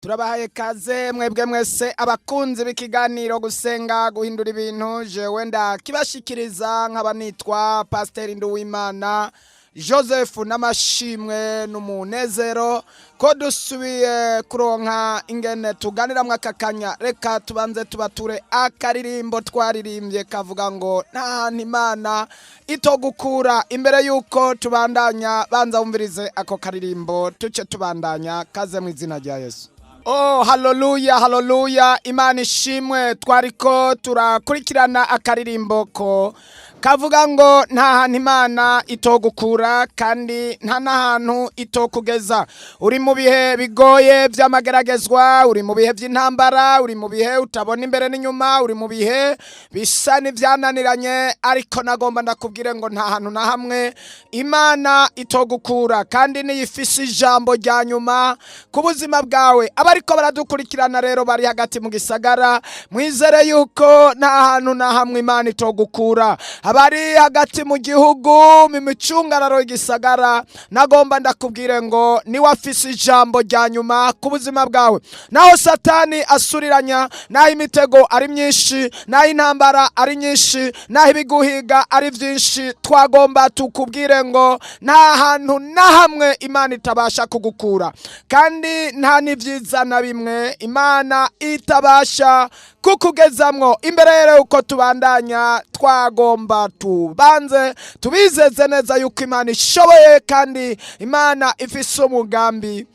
Turabahaye kaze mwebwe mwese abakunzi b'ikiganiro gusenga guhindura ibintu jewe ndakibashikiriza nkaba nitwa Pasteur Nduwimana Joseph n'amashimwe n'umunezero ko dusubiye kuronka ingene tuganiramwe akakanya. Reka tubanze tubature akaririmbo twaririmbye kavuga ngo nta Imana itogukura. Imbere yuko tubandanya banza wumvirize ako karirimbo tuce tubandanya. Kaze mu izina rya Yesu. Oh, hallelujah, hallelujah. Imana ishimwe. Twariko turakurikirana akaririmbo ko kavuga ngo nta hantu Imana itogukura kandi nta n'ahantu itokugeza. Uri mu bihe bigoye by'amageragezwa, uri mu bihe by'intambara, uri mu bihe utabona imbere n'inyuma, uri mu bihe bisa n'ivyananiranye, ariko nagomba ndakubwire ngo nta hantu na hamwe Imana itogukura kandi niyifise ijambo rya nyuma ku buzima bwawe. Abariko baradukurikirana rero bari hagati mu gisagara, mwizere yuko nta hantu na hamwe Imana itogukura. Abari hagati mu gihugu mu micungararo y'igisagara, nagomba ndakubwire ngo ni wafise ijambo rya nyuma ku buzima bwawe. Naho Satani asuriranya, naho imitego ari myinshi, naho intambara ari nyinshi, naho ibiguhiga ari vyinshi, twagomba tukubwire ngo nta hantu na hamwe Imana itabasha kugukura kandi nta n'ivyiza na bimwe Imana itabasha kukugezamwo. Imbere rero uko tubandanya twagomba tubanze tubizeze neza yuko Imana ishoboye kandi Imana ifise umugambi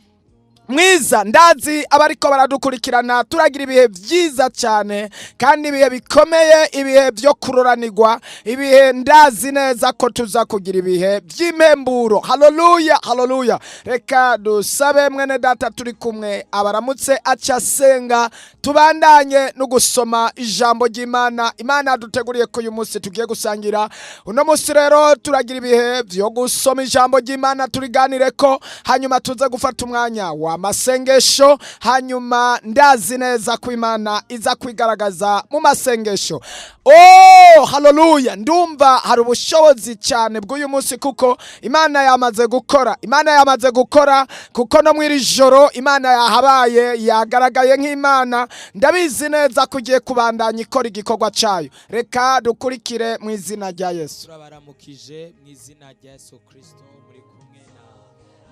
mwiza. Ndazi abariko baradukurikirana turagira ibihe vyiza cyane kandi ibihe bikomeye, ibihe byo kuroranirwa, ibihe ndazi neza ko tuza kugira ibihe vy'impemburo. Hallelujah, hallelujah. Reka dusabe mwene data turi kumwe abaramutse aca senga tubandanye no gusoma ijambo ry'Imana. Imana duteguriye ko uyu munsi tugiye gusangira. Uno munsi rero turagira ibihe vyo gusoma ijambo ry'Imana turiganire ko, hanyuma tuze gufata umwanya wa masengesho, hanyuma ndazi neza ko Imana iza kwigaragaza mu masengesho. Oh, hallelujah. Ndumva hari ubushobozi cyane bw'uyu munsi kuko Imana yamaze gukora. Imana yamaze gukora kuko no mwiri joro Imana yahabaye, yagaragaye nk'Imana. Ndabizi neza kugiye kubandanya ikora igikorwa cyayo. Reka dukurikire mu izina rya Yesu. Turabaramukije mu izina rya Yesu Kristo, muri kumwe na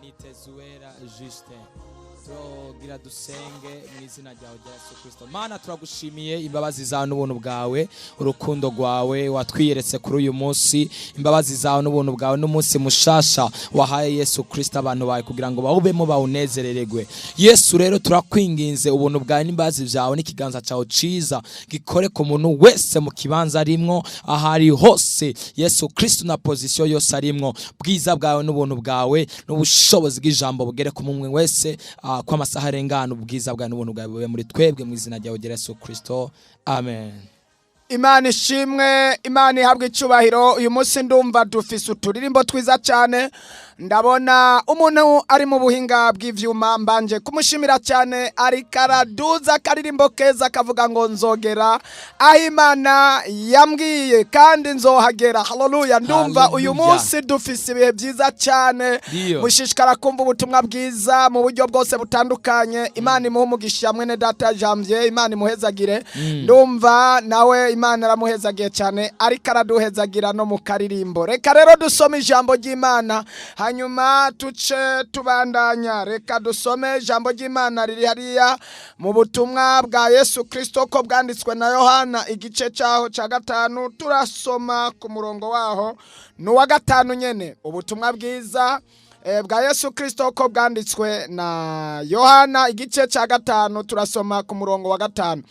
Nitezuwera Justin. Tugira dusenge mu izina ryawe rya Yesu Kristo. Mana, turagushimiye imbabazi zawe n'ubuntu bwawe, urukundo rwawe watwiyeretse kuri uyu munsi. Imbabazi zawe n'ubuntu bwawe n'umunsi mushasha wahaye Yesu Kristo abantu bawe kugira ngo bawubemo bawunezerererwe. Yesu rero turakwinginze ubuntu bwawe n'imbabazi zawe n'ikiganza cyawe ciza gikore ku muntu wese mu kibanza arimwo, ahari hose Yesu Kristo na position yose arimwo. Bwiza bwawe n'ubuntu bwawe n'ubushobozi bw'ijambo bugere ku mumwe wese kwa masaha arengana. Ubwiza bwa n'ubuntu bwawe bube muri twebwe mu izina rya Yesu Kristo, amen. Imana ishimwe, Imana ihabwe icubahiro. Uyu munsi ndumva dufise uturirimbo twiza cyane. Ndabona umuntu ari mu buhinga bw'ivyuma, mbanje kumushimira cyane. Ari karaduza karirimbo keza kavuga ngo nzogera aho Imana yambwiye kandi nzohagera. Hallelujah. Ndumva uyu munsi dufise ibihe byiza cyane. Mushishikara kumva ubutumwa bwiza mu buryo bwose butandukanye. Imana imuhe umugisha mwene data Janvier, Imana imuhezagire. Ndumva nawe Imana aramuhezagiye cyane, ariko araduhezagira no mu karirimbo. Reka rero dusome ijambo ry'Imana hanyuma tuce tubandanya. Reka dusome ijambo ry'Imana riri hariya mu butumwa bwa Yesu Kristo ko bwanditswe na Yohana igice cyaho cya 5. Turasoma ku murongo waho n'uwa 5 nyene. Ubutumwa bwiza bwa Yesu Kristo ko bwanditswe na Yohana igice cya 5, turasoma ku murongo wa 5.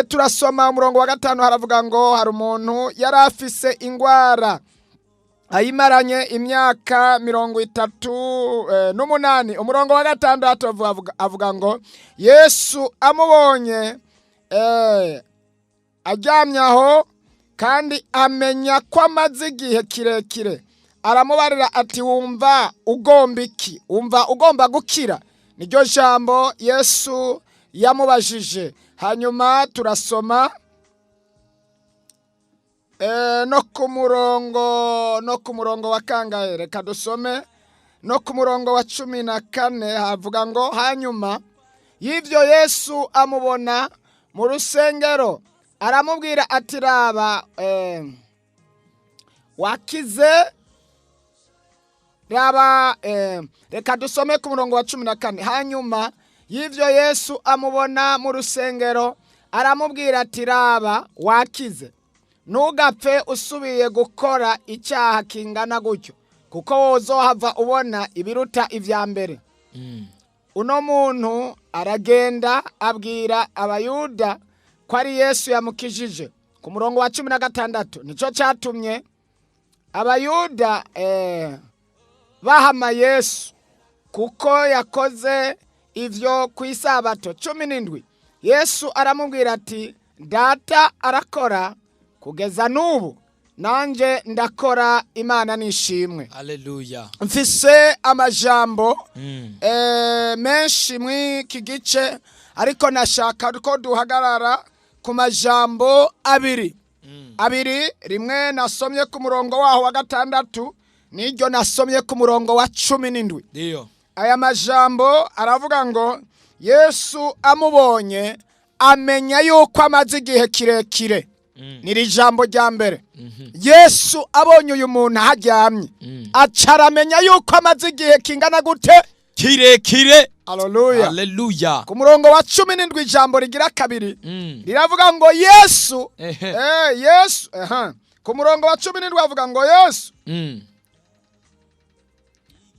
Turasoma umurongo wa 5, haravuga ngo hari umuntu yari afise ingwara ayimaranye imyaka 38. Umurongo wa 6 avuga ngo Yesu amubonye aryamyaho kandi amenya ko amaze igihe kirekire, aramubarira ati wumva ugomba iki? Wumva ugomba gukira? Niryo jambo Yesu yamubajije. Hanyuma turasoma no ku murongo wa kangahe. Reka dusome no ku murongo wa 14, havuga ngo hanyuma y'ivyo Yesu amubona mu rusengero aramubwira ati raba wakize raba reka dusome ku murongo wa 14. Hanyuma y'ivyo Yesu amubona mu rusengero aramubwira ati raba wakize ntugapfe usubiye gukora icyaha kingana gutyo kuko wozohava ubona ibiruta ivya mbere. Uno muntu aragenda abwira abayuda ko ari Yesu yamukijije. Ku murongo wa 16 nico cyatumye abayuda bahama Yesu kuko yakoze ivyo ku isabato 17. Yesu aramubwira ati data arakora kugeza n'ubu nanje ndakora, Imana nishimwe. Haleluya. Mfise amajambo menshi mw'iki gice ariko nashaka ko duhagarara ku majambo abiri. Rimwe nasomye ku murongo waho wa 6 n'iryo nasomye ku murongo wa 17. Ndio. Aya majambo aravuga ngo Yesu amubonye amenya yuko amaze igihe kirekire. Niri jambo rya mbere. Yesu abonye uyu muntu haryamye acaramenya yuko amaze igihe kingana gute kirekire. Haleluya. Haleluya. Ku murongo wa 17 ijambo rigira kabiri riravuga ngo Yesu Yesu ku murongo wa 17 avuga ngo Yesu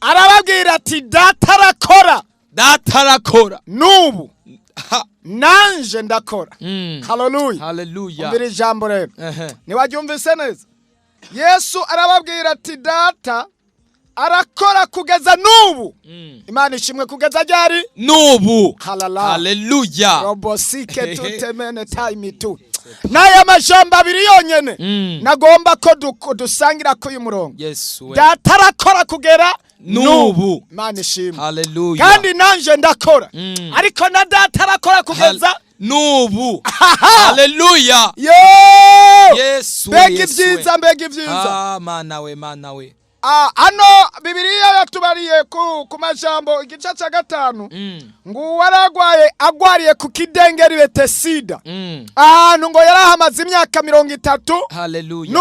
arababwira ati data arakora n'ubu nanje ndakora. Haleluya. Haleluya. Umbira ijambo rero niwaryumvise neza. Yesu arababwira ati data arakora kugeza n'ubu. Imana ishimwe kugeza ryari? N'ubu. Haleluya. Robosike tutemene time tu. Naya majambo abiri yonyene nagomba ko dusangira ko uyu murongo. Yesu. Data arakora kugera n'ubu. Imana ishimwe. Haleluya. Kandi nanje ndakora. Ariko na data arakora kugeza n'ubu. Haleluya. Yesu. Mbega ibyiza. Mana we. Ano Bibiliya yatubariye ku majambo igice cya 5 ngo waragwaye agwariye ku kidengeri Betesida ahantu ngo yarahamaze imyaka 30. Haleluya.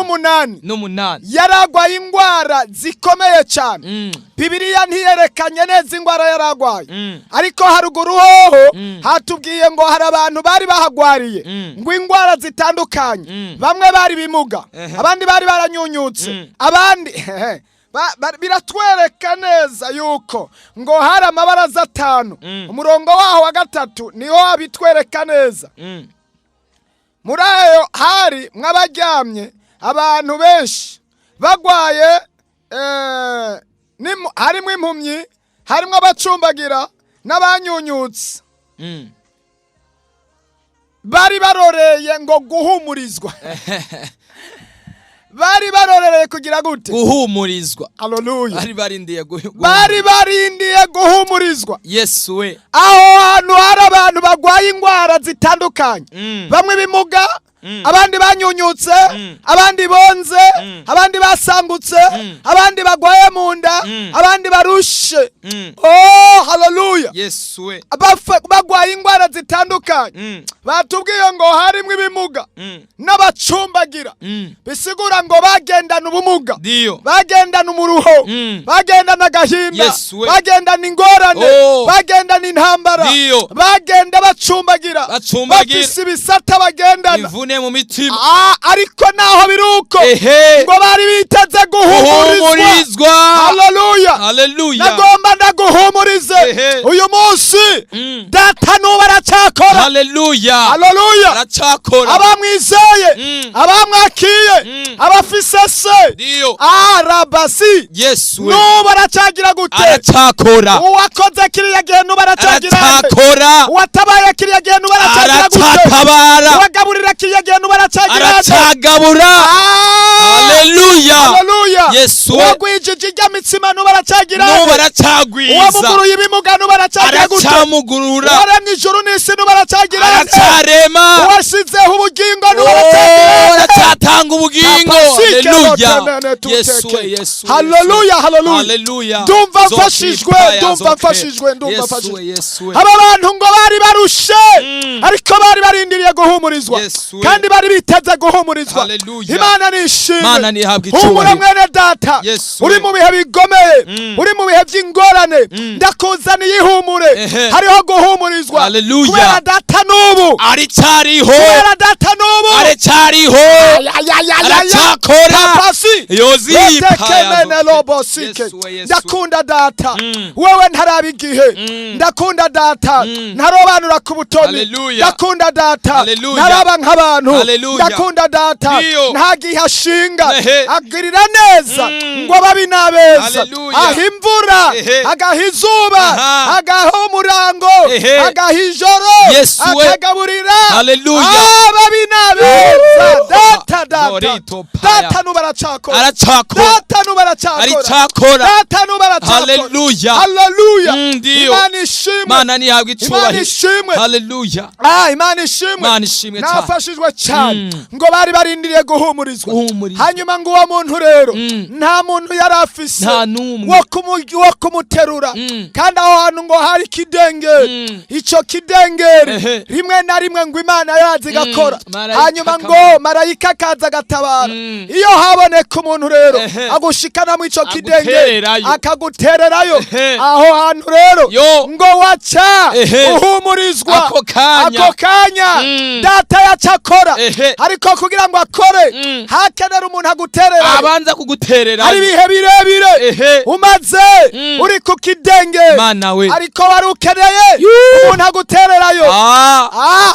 n'umunani yaragwaye ingwara zikomeye cyane. Bibiliya ntiyerekanye neza ingwara yaragwaye ariko haruguru hoho hatubwiye ngo hari abantu bari bahagwariye ngo ingwara zitandukanye. Bamwe bari bimuga, abandi bari baranyunyutse, abandi biratwereka neza yuko ngo hari amabaraza 5. Umurongo waho wa 3 niho abitwereka neza. Muri ayo hari mwabaryamye abantu benshi bagwaye, harimo impumyi, harimo abacumbagira n'abanyunyutse. Bari baroreye ngo guhumurizwa. Bari barorereye kugira gute? Guhumurizwa. Haleluya. Bari barindiye guhumurizwa. Yesu we. Aho hantu hari abantu bagwaye ingwara zitandukanye. Bamwe bimuga, abandi banyunyutse, abandi bonze, abandi basambutse, abandi bagwaye munda, abandi barushe. Oh haleluya. Yesu we. Bagwaye ingwara zitandukanye. Batubwiye ngo harimo ibimuga n'abacumbagira. Bisigura ngo bagendana ubumuga, bagendana umuruho, bagendana agahinda, bagendana ingorane, bagendana intambara, bagenda bacumbagira, bafise ibisata bagendana imvune mu mitima. Ariko naho biruko ngo bari biteze guhumurizwa. Haleluya. Nagomba ndaguhumurize uyu munsi data nuba aracyakora. Haleluya. Aracakora. Abamwizeye, abamwakiye, abafise se arabasi. Yesu we. Nuba aracagira gute? Aracakora. Uwakoze kiriya gihe nuba aracagira. Aracakora. Uwatabaye kiriya gihe nuba aracagira gute? Aracatabara. Uwagaburira kiriya gihe nuba aracagira. Aracagabura. Haleluya. Yesu we. Uwagwijije ijyamitsima nuba aracagira. Nuba aracagwiza. Uwamuguruye ibimuga nuba aracagira gute? Aracamugurura. Uwaremye ijuru n'isi nuba aracagira. Aracarema. Uwashizeho ubugingo nuba aracagira. Aracatanga ubugingo. Kapasike Haleluya. rotemene tuteke. Yesu. Haleluya, haleluya. Haleluya. Ndumva mfashijwe, ndumva mfashijwe, ndumva mfashijwe. Yesu. Aba bantu ngo bari barushe ariko bari barindiriye guhumurizwa Yesu. kandi bari biteze guhumurizwa. Haleluya. Imana nishimwe. Mana nihabwe Humura icyubahiro. mwene data, Yesu. uri mu bihe bigomeye, uri mu bihe by'ingorane, ndakuzaniye ihumure. Ehe. Hariho guhumurizwa. Haleluya. Kubera data n'ubu, Aricyariho. kubera data n'ubu, Aracyariho. Aracyakora. Kapasi. Rotekemene lobosike. Ndakunda data, wewe ntaraba igihe. Ndakunda data, ntarobanura ku butoni. Haleluya. Ndakunda data, Haleluya. ntaraba nk'abantu. Haleluya. Ndakunda data, Ndiyo. nta gihe ashinga, Ehe. agirira neza ngo ababi n'abeza, Haleluya. aha imvura, Ehe. agaha izuba, Aha. agaha umurango, Ehe. agaha ijoro, Yesu we. akagaburira Haleluya. ababi n'abeza. Data, data, Gorito paya. data nubu aracakora, Aracyakora. data nubu aracakora, Aricyakora. data nubu aracakora. Haleluya. Haleluya. Ndiyo. Imana ishimwe, Mana nihabwe Imana icyubahiro. ishimwe. Haleluya. Imana ishimwe. Imana ishimwe cyane. Nafashijwe cyane ngo bari barindiriye guhumurizwa. Guhumurizwa. Hanyuma ngo uwo muntu rero nta muntu yari afise Nta n'umwe. wo kumuterura, kandi aho hantu ngo hari ikidengeri. Icyo kidengeri Ehe. rimwe na rimwe ngo Imana yazi igakora. Marayika Hanyuma ngo akabona. marayika akaza agatabara. Iyo haboneka umuntu rero Ehe. agushikana mu icyo kidengeri Agutererayo. akagutererayo, Ehe. aho hantu rero Yo. ngo waca Ehe. uhumurizwa Ako kanya. ako kanya. Data yaca akora, Ehe. ariko kugira ngo akore hakenera umuntu aguterera. Abanza kuguterera. Hari ibihe birebire Ehe. umaze uri ku kidengeri, Mana we. ariko wari ukeneye umuntu agutererayo.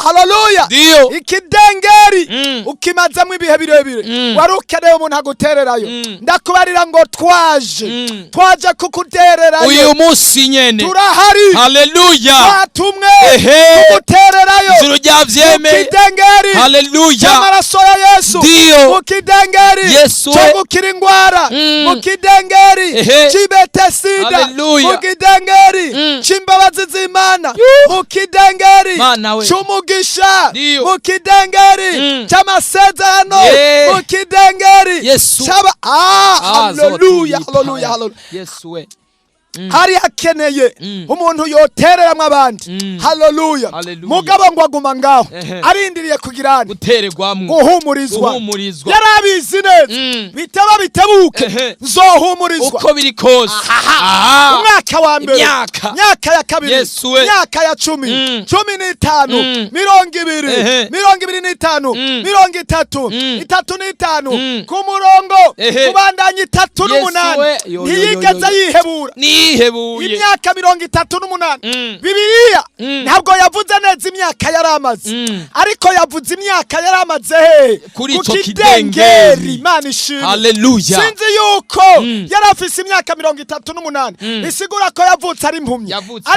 Haleluya. Ndiyo. Ikidengeri ukimazamo ibihe birebire, wari ukeneye umuntu agutererayo. Ndakubarira ngo twaje kukutererayo. Uyu munsi nyene. Turahari, Haleluya. twatumwe Ehe. kugutererayo Ijuru ryavyemeye. mu kidengeri Haleluya. cy'amaraso ya Yesu, Ndiyo. mu kidengeri Yesu we. cyo gukira indwara, mu kidengeri Ehe. cy'ibetesida, Haleluya. mu kidengeri cy'imbabazi z'Imana, mu kidengeri Mana we. cy'umugisha, Ndiyo. mu kidengeri cy'amasezerano, Yeah. mu kidengeri Yesu. cy'aba haleluya, Zoturi haleluya, paya. haleluya. Yesu we. Hari hakeneye umuntu yotereramwo abandi. Haleluya. Haleluya. Mugabo ngo aguma ngaho Ehe. arindiriye kugirana Gutererwamwo. guhumurizwa. Guhumurizwa. Yari abizi neza, bitaba bitebuke Ehe. nzohumurizwa. Uko biri kose. Aha. Umwaka wa mbere, Imyaka. myaka ya kabiri, Yesu we. myaka ya cumi, 15, 20, Ehe. 25, Mm. 30, 35, ku murongo Ehe. kubandanya 38, we. Yo, yo, yo, ntiyigeze yo. yihebura. Nihebuye. Imyaka 38. Bibiliya ntabwo yavuze neza imyaka yari amaze, ariko yavuze imyaka yari amaze hehe? Kuri Ku ico kidengeri. kidengeri. Imana ishimwe. Haleluya. Sinzi yuko yari afise imyaka 38, bisigura ko yavutse ari impumyi, Yavutse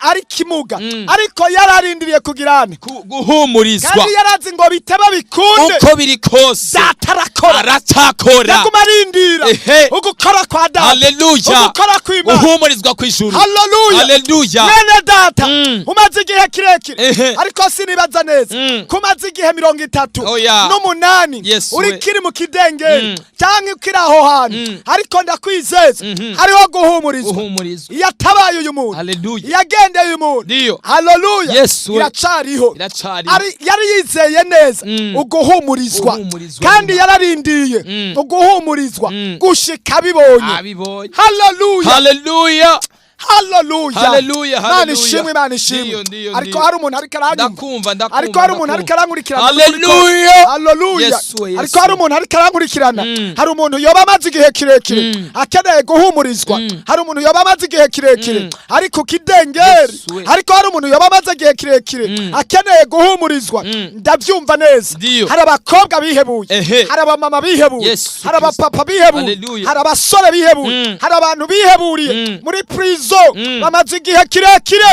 ari kimuga, ariko yari arindiriye kugirana, Guhumurizwa. kandi yari azi ngo biteba bikunde Uko biri kose. data arakora. Aracyakora. Yaguma arindira Ehe. ugukora kwa data, Haleluya. ugukora kw'Imana. Guhumurizwa kw'ijuru. Haleluya. Haleluya. Mwene data umaze igihe kirekire, Ehe. ariko sinibaza neza kumaze igihe 38 Yesu uri we. kiri mu kidengeri cyangwa ukiri aho hantu, ariko ndakwizeza hariho guhumurizwa. Guhumurizwa. Yatabaye uyu muntu, Haleluya. yagendeye uyu muntu. Ndiyo. Haleluya. Yesu we. Iracariho. Iracari. Yari yizeye neza uguhumurizwa, Guhumurizwa. kandi yararindiye uguhumurizwa gushika abibonye. Abibonye. Haleluya. Haleluya. Haleluya. Haleluya. Imana Haleluya. ishimwe, Imana ishimwe. Ndiyo, ndiyo, Ariko ndiyo. hari umuntu ariko aranyumva. Ndakumva. Ariko hari umuntu ariko arankurikirana. Haleluya. Haleluya. Yesu, Yesu. Ariko hari umuntu ariko arankurikirana. Hari umuntu yoba amaze igihe kirekire akeneye guhumurizwa. Hari umuntu yoba amaze igihe kirekire ari ku kidengeri. Yesu, we. Ariko hari umuntu yoba amaze igihe kirekire akeneye guhumurizwa. Ndabyumva neza. Ndiyo. Hari abakobwa bihebuye, Ehe. hari abamama bihebuye, Yesu hari abapapa bihebuye, Haleluya. hari abasore bihebuye, hari abantu biheburiye muri prison prizo bamaze igihe kirekire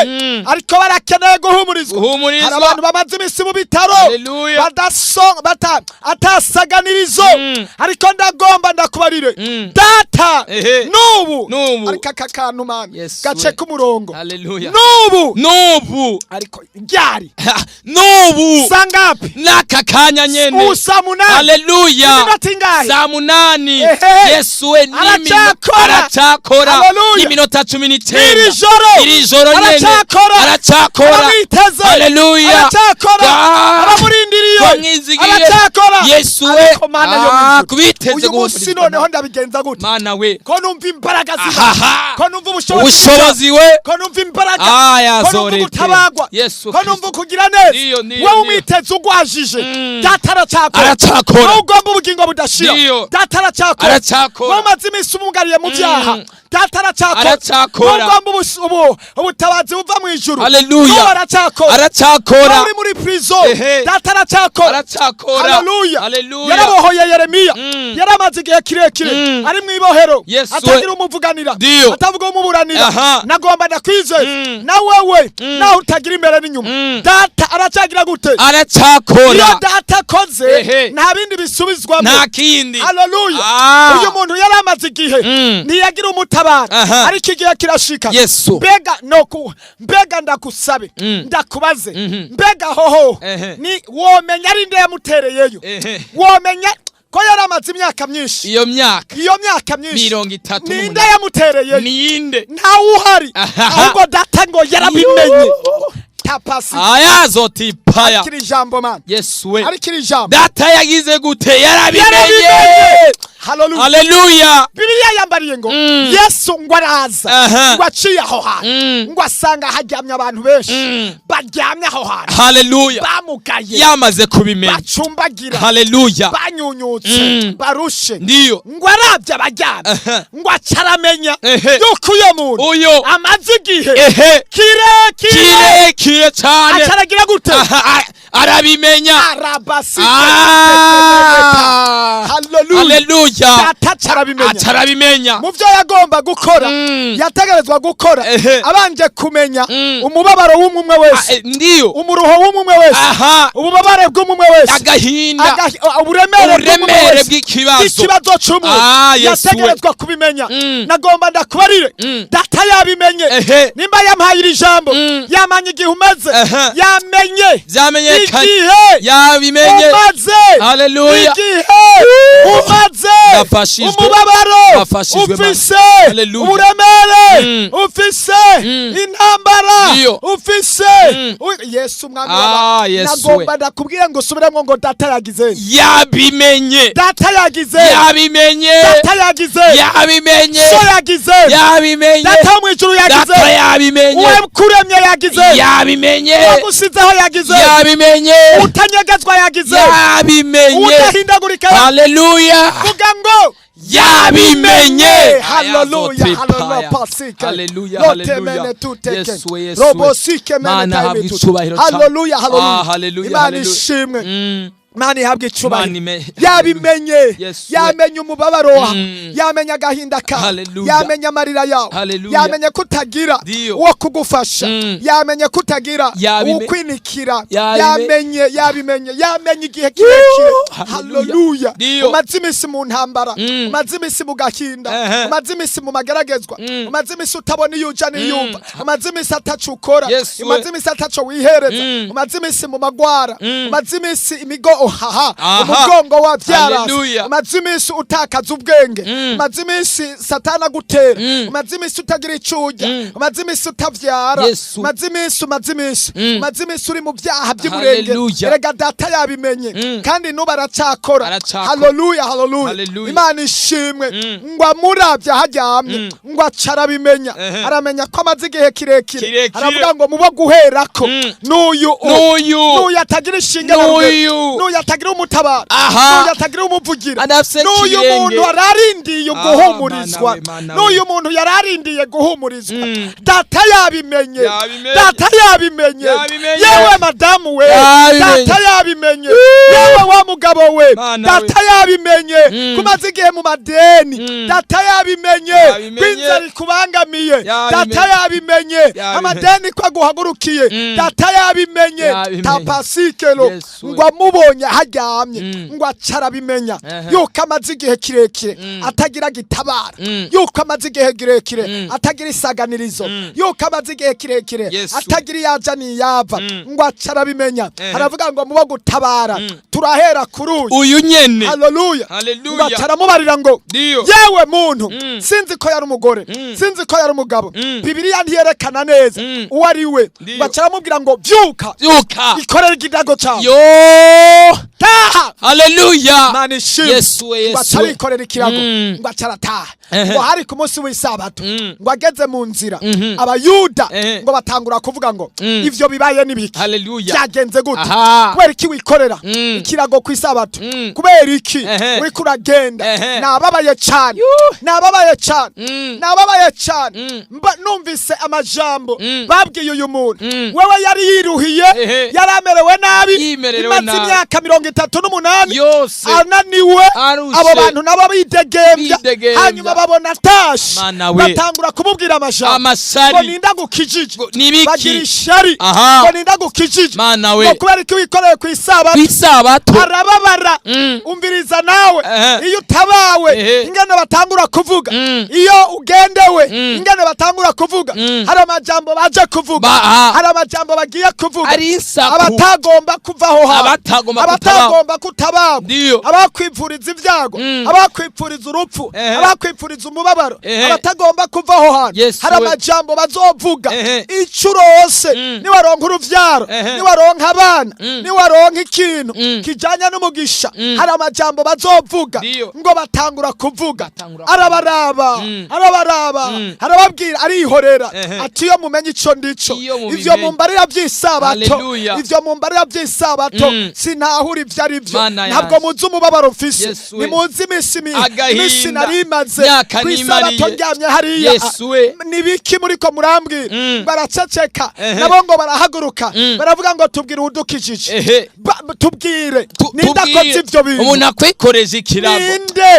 ariko barakeneye guhumurizwa. Hari abantu bamaze imisi mu bitaro atasaganirizo ariko ndagomba ndakubarire data nubu ariko aka kantu mana gace ku murongo nubu ariko ryari nubu sangapi naka kanya nyene usamunani haleluya saa munani Yesu we aracakora iminota 19 iri joro nyene aracakora haleluya aracakora Yesu we uyu kubiteze musi noneho ndabigenza gute mana we ko numva imbaraga zima ko numva ubushobozi we ko numva imbaraga ko numva gutabagwa ko numva kugira neza wowe umwiteze ugwajije data aracakora wowe ugomba ubugingo budashira data aracakora wowe umaze imisi umugariye mu byaha data aracakora wowe ugomba ubutabazi buva mu ijuru haleluya aracakora wowe uri muri prison data aracakora haleluya yarabohoye Yeremiya yaramaze igihe kirekire ari mu ibohero atagira umuvuganira atavuga umuburanira nagomba ndakwizeye na wewe naho utagira imbere n'inyuma data aracagira gute aracakora iyo data koze nta bindi bisubizwamo nta kindi haleluya uyu muntu yaramaze igihe ntiyagira umutabara ariko igihe kirashika mbega ndakusabe ndakubaze mbega hoho ni womenya ari nde yamutereyeyo womenya ko yaramaze imyaka myinshi iyo myaka myinshi 30 ninde yamutereyeyo ninde ntawe uhari ahubwo data ngo yarabimenye tapasi ayazotipaya akiri jambo man Yesu we arikiri jambo data yagize gute yarabimenye haleluya Bibiliya yambariye ngo Yesu ngo araza ngo aciye aho hantu ngo asanga hajyamye abantu benshi baryamye aho hantu haleluya bamugaye yamaze kubimenya bacumbagira haleluya banyunyutse barushe ndiyo ngo arabye abaryamye ngo acaramenya yuko uyo muntu amaze igihe kirekire cyane acaragira gute arabimenya haleluya acarabimenya mu byo yagomba gukora yategerezwa gukora abanje kumenya umubabaro w'umwe wese ndiyo umuruho w'umwe wese ububabare bw'umwe wese agahinda uburemere bw'ikibazo cy'umuntu yategerezwa kubimenya nagomba ndakubarire data yabimenye nimba yampaye iri jambo yamanye igihe umaze yamenye yabimenye haleluya igihe umaze umubabaro ufise uburemere ufise intambara ufise Yesu mwami w'abantu nagomba ndakubwira ngo usubiremo ngo data yagize yabimenye data yagize yabimenye data yagize yabimenye so yagize yabimenye data mu ijuru yagize data yabimenye we kuremye yagize yabimenye wagusizeho yagize yabimenye utanyegezwa yagize yabimenye udahindagurika haleluya vuga ngo yabimenye haleluya Imana ishimwe Imana ihabwe icubahiro yabimenye yamenye umubabaro yamenye agahinda kawe yamenye amarira yawe yamenye kutagira uwo kugufasha yamenye kutagira ukwinikira yabimenye igihe kirekire haleluya umaze imisi mu ntambara umaze imisi mu gahinda umaze imisi mu mageragezwa umaze imisi utabona iyo uja n'iyumva umaze imisi ataco ukora umaze imisi ataco wihereza umaze imisi mu magwara umaze imisi imigo umugongo wa vyarasi umaze imisi utakaza ubwenge umaze imisi satana gutera umaze imisi utagira icurya umaze imisi utavyara umaze imisi uri mu vyaha vy'uburenge erega data yabimenye kandi nuba aracakora haleluya Imana ishimwe ngo amuravye haryamye ngo acarabimenya aramenya ko amaze igihe kirekire aravuga ngo mubo guherako n'uyu atagira ishinge n'uyu n'uyu atagira umutabara Aha. n'uyu atagira umuvugira Anafise n'uyu ikirenge. muntu yararindiye guhumurizwa Mana we. n'uyu muntu yararindiye guhumurizwa data yabimenye Yabimenye. data yabimenye Yabimenye. yewe madamu we Yabimenye. data yabimenye yewe wa mugabo we Mana we. data yabimenye kumaze igihe mu madeni data yabimenye Yabimenye. kw'inzara ikubangamiye Yabimenye. data yabimenye Yabimenye. amadeni ko aguhagurukiye data yabimenye Yabimenye. tapasikelo Yesu we. ngo amubonye haryamye ngo acarabimenya Ehe. yuko amaze igihe kirekire atagira gitabara yuko amaze igihe kirekire atagira isaganirizo yuko amaze igihe kirekire Yesu. atagira iyaja n'iyava ngo acarabimenya Ehe. aravuga ngo mubo gutabara turahera kuri uyu uyu nyene haleluya Haleluya. ngo acaramubarira ngo Ndiyo. yewe muntu sinzi ko yari umugore sinzi ko yari umugabo bibiliya ntiyerekana neza uwo ari we Ndiyo. ngo acaramubwira ngo vyuka Yuka. ikorera ikidago cawe Yo. taha Haleluya. Mana ishimwe Yesu we, ngo Yesu we. acarikorera ikirago ngo acarataha Ehe. ngo hari ku munsi w'isabato ngo ageze mu nzira Mhm. abayuda Ehe. ngo batangura kuvuga ngo ivyo bibaye n'ibiki Haleluya. byagenze gute Aha. kubera iki wikorera ikirago ku isabato kubera iki Ehe. uriko uragenda Ehe. nababaye cane nababaye cane nababaye cane numvise amajambo babwiye uyu muntu wewe yari yiruhiye Ehe. yari amerewe nabi Yimerewe imaze nabi. imyaka 38 Yose. ananiwe Arushe. abo bantu nabo bidegembya Bidegembya. hanyuma babona atashe Mana we. batangura kumubwira amajambo Amashari. ngo ninda gukijije Ngo nibiki? bagira ishari Aha. ngo ninda gukijije Mana we. ngo kubera iki wikoreye ku isabato Kwisabato. arababara umviriza nawe Ehe. iyo utabawe Ehe. ingene batangura kuvuga iyo ugendewe ingene batangura kuvuga hari amajambo baje kuvuga Aha. hari amajambo bagiye kuvuga Ari insaku. abatagomba kuvaho hantu Abatagomba abatagomba kutabagwa Ndiyo. abakwipfuriza ibyago abakwipfuriza urupfu Ehe. abakwipfuriza umubabaro Ehe. abatagomba kuvaho hantu Yesu hari we. amajambo bazovuga Ehe. icurose niwaronka uruvyaro Ehe. niwaronka abana niwaronka ikintu kijanye n'umugisha hari amajambo bazovuga Ndiyo. ngo batangura kuvuga Batangura arabaraba arabaraba arababwira arihorera Ehe. ati iyo mumenye ico ndico Iyo mubimenye. ivyo mumbarira vy'isabato Haleluya. ivyo mumbarira vy'isabato sinahura ivyo ari vyo Mana ntabwo yanje. muzi umubabaro mfise Yesu we. nimuzi imisi Agahinda. imisi narimaze Myaka kw'isabato nimariye. ndyamye hariya Yesu we. nibiki muriko murambwira baraceceka Ehe. nabo ngo barahaguruka baravuga ngo tubwire udukijije Ehe. tubwire ninde akoze ivyo bintu umuntu akwikoreje ikirago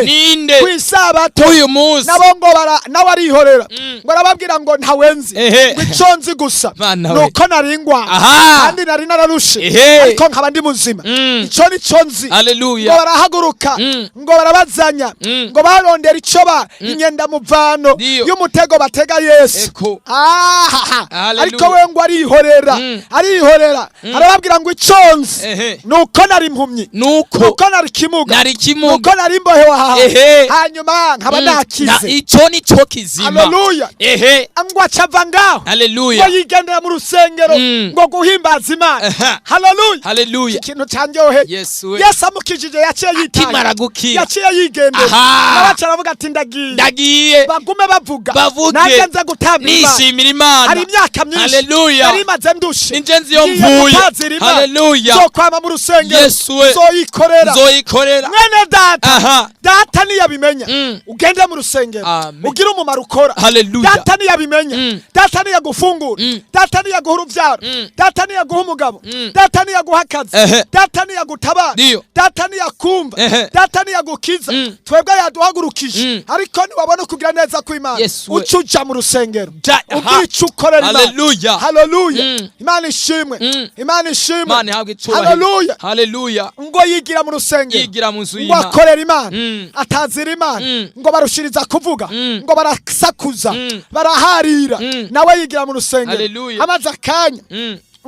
ninde kw'isabato uyu munsi nabo ngo nawe arihorera ngo arababwira ngo ntawenzi Ehe. ngo ico nzi gusa Mana we. nuko nari ngwara Aha. kandi nari nararushe Ehe. ariko nkaba ndi muzima ico nico nzi ngo Haleluya. barahaguruka ngo barabazanya ngo barondera ico ba inyenda muvano Ndiyo. y'umutego batega Yesu Eko. ahaha Haleluya. ariko we ngo arihorera arababwira ngo ico nzi Ehe. nuko nari impumyi Nuko. nuko nari kimuga Nari kimuga. nuko nari imbohe wahawe Ehe. hanyuma nkaba nakize ico nico kizima. haleluya Ehe. ngo acava ngaho Haleluya. ngo yigendera mu rusengero ngo guhimbaza imana Aha. haleluya Haleluya. ikintu canyoheye Yesu we. yesu amukijije yaciye Akimara yitaye gukira. yaciye yigendera Aha. nabaca aravuga ati ndagiye Ndagiye. bagume bavuga Bavuge. nanjye nze gutamba imana Nishimira Imana. hari imyaka myinshi Haleluya. yari imaze ndushe Ninje nzi iyo Ngiye mvuye. gutazira Imana. Haleluya. nzokwama mu rusengero Yesu we. nzoyikorera Nzoyikorera. mwene data Aha. data niyabimenya ugende mu rusengero Amen. ugire umumaro ukora Haleluya. data niyabimenya data niyagufungura data niyaguha uruvyaro data niyaguha umugabo data niyaguha akazi Ehe. data niyagutabara Ndiyo. data niyakumva Ehe. data niyagukiza twebwe yaduhagurukije ariko niwabona kugira neza kw'Imana Yesu we. uca uja mu rusengero Aha. ubwica ukorera Imana Haleluya. haleluya Imana ishimwe Imana ishimwe Imana ihabwe icubahiro. haleluya Haleluya. ngo yigira mu rusengero Yigira mu nzu ngo y'Imana. akorera Imana atazira Imana ngo barushiriza kuvuga ngo barasakuza baraharira nawe yigira mu rusengero Haleluya. amaze akanya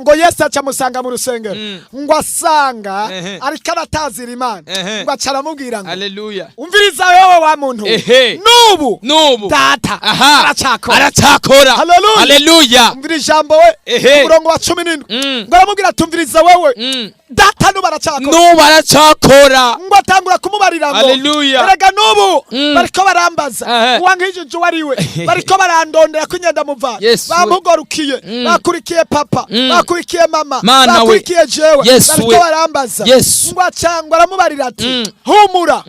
ngo Yesu aca amusanga mu rusengero ngo asanga Ehe. ariko aratazira Imana Ehe. ngo aca aramubwira ngo Haleluya. umviriza wewe wa muntu Ehe. nubu Nubu. data Aha. aracakora Aracakora. Haleluya. Haleluya. umvira ijambo we Ehe. umurongo wa 17 ngo aramubwira ati umviriza wewe data nubu aracakora nubu aracakora. ngo atangura kumubarira ngo Haleluya. erega nubu bariko barambaza Ehe. uwankijije uwariwe bariko barandondera ko inyenda muvana Yesu we. bamugorukiye bakurikiye papa bakurikiye mama Mana we. bakurikiye jewe Yesu bariko we. barambaza Yesu. ngo acangwa aramubarira ati humura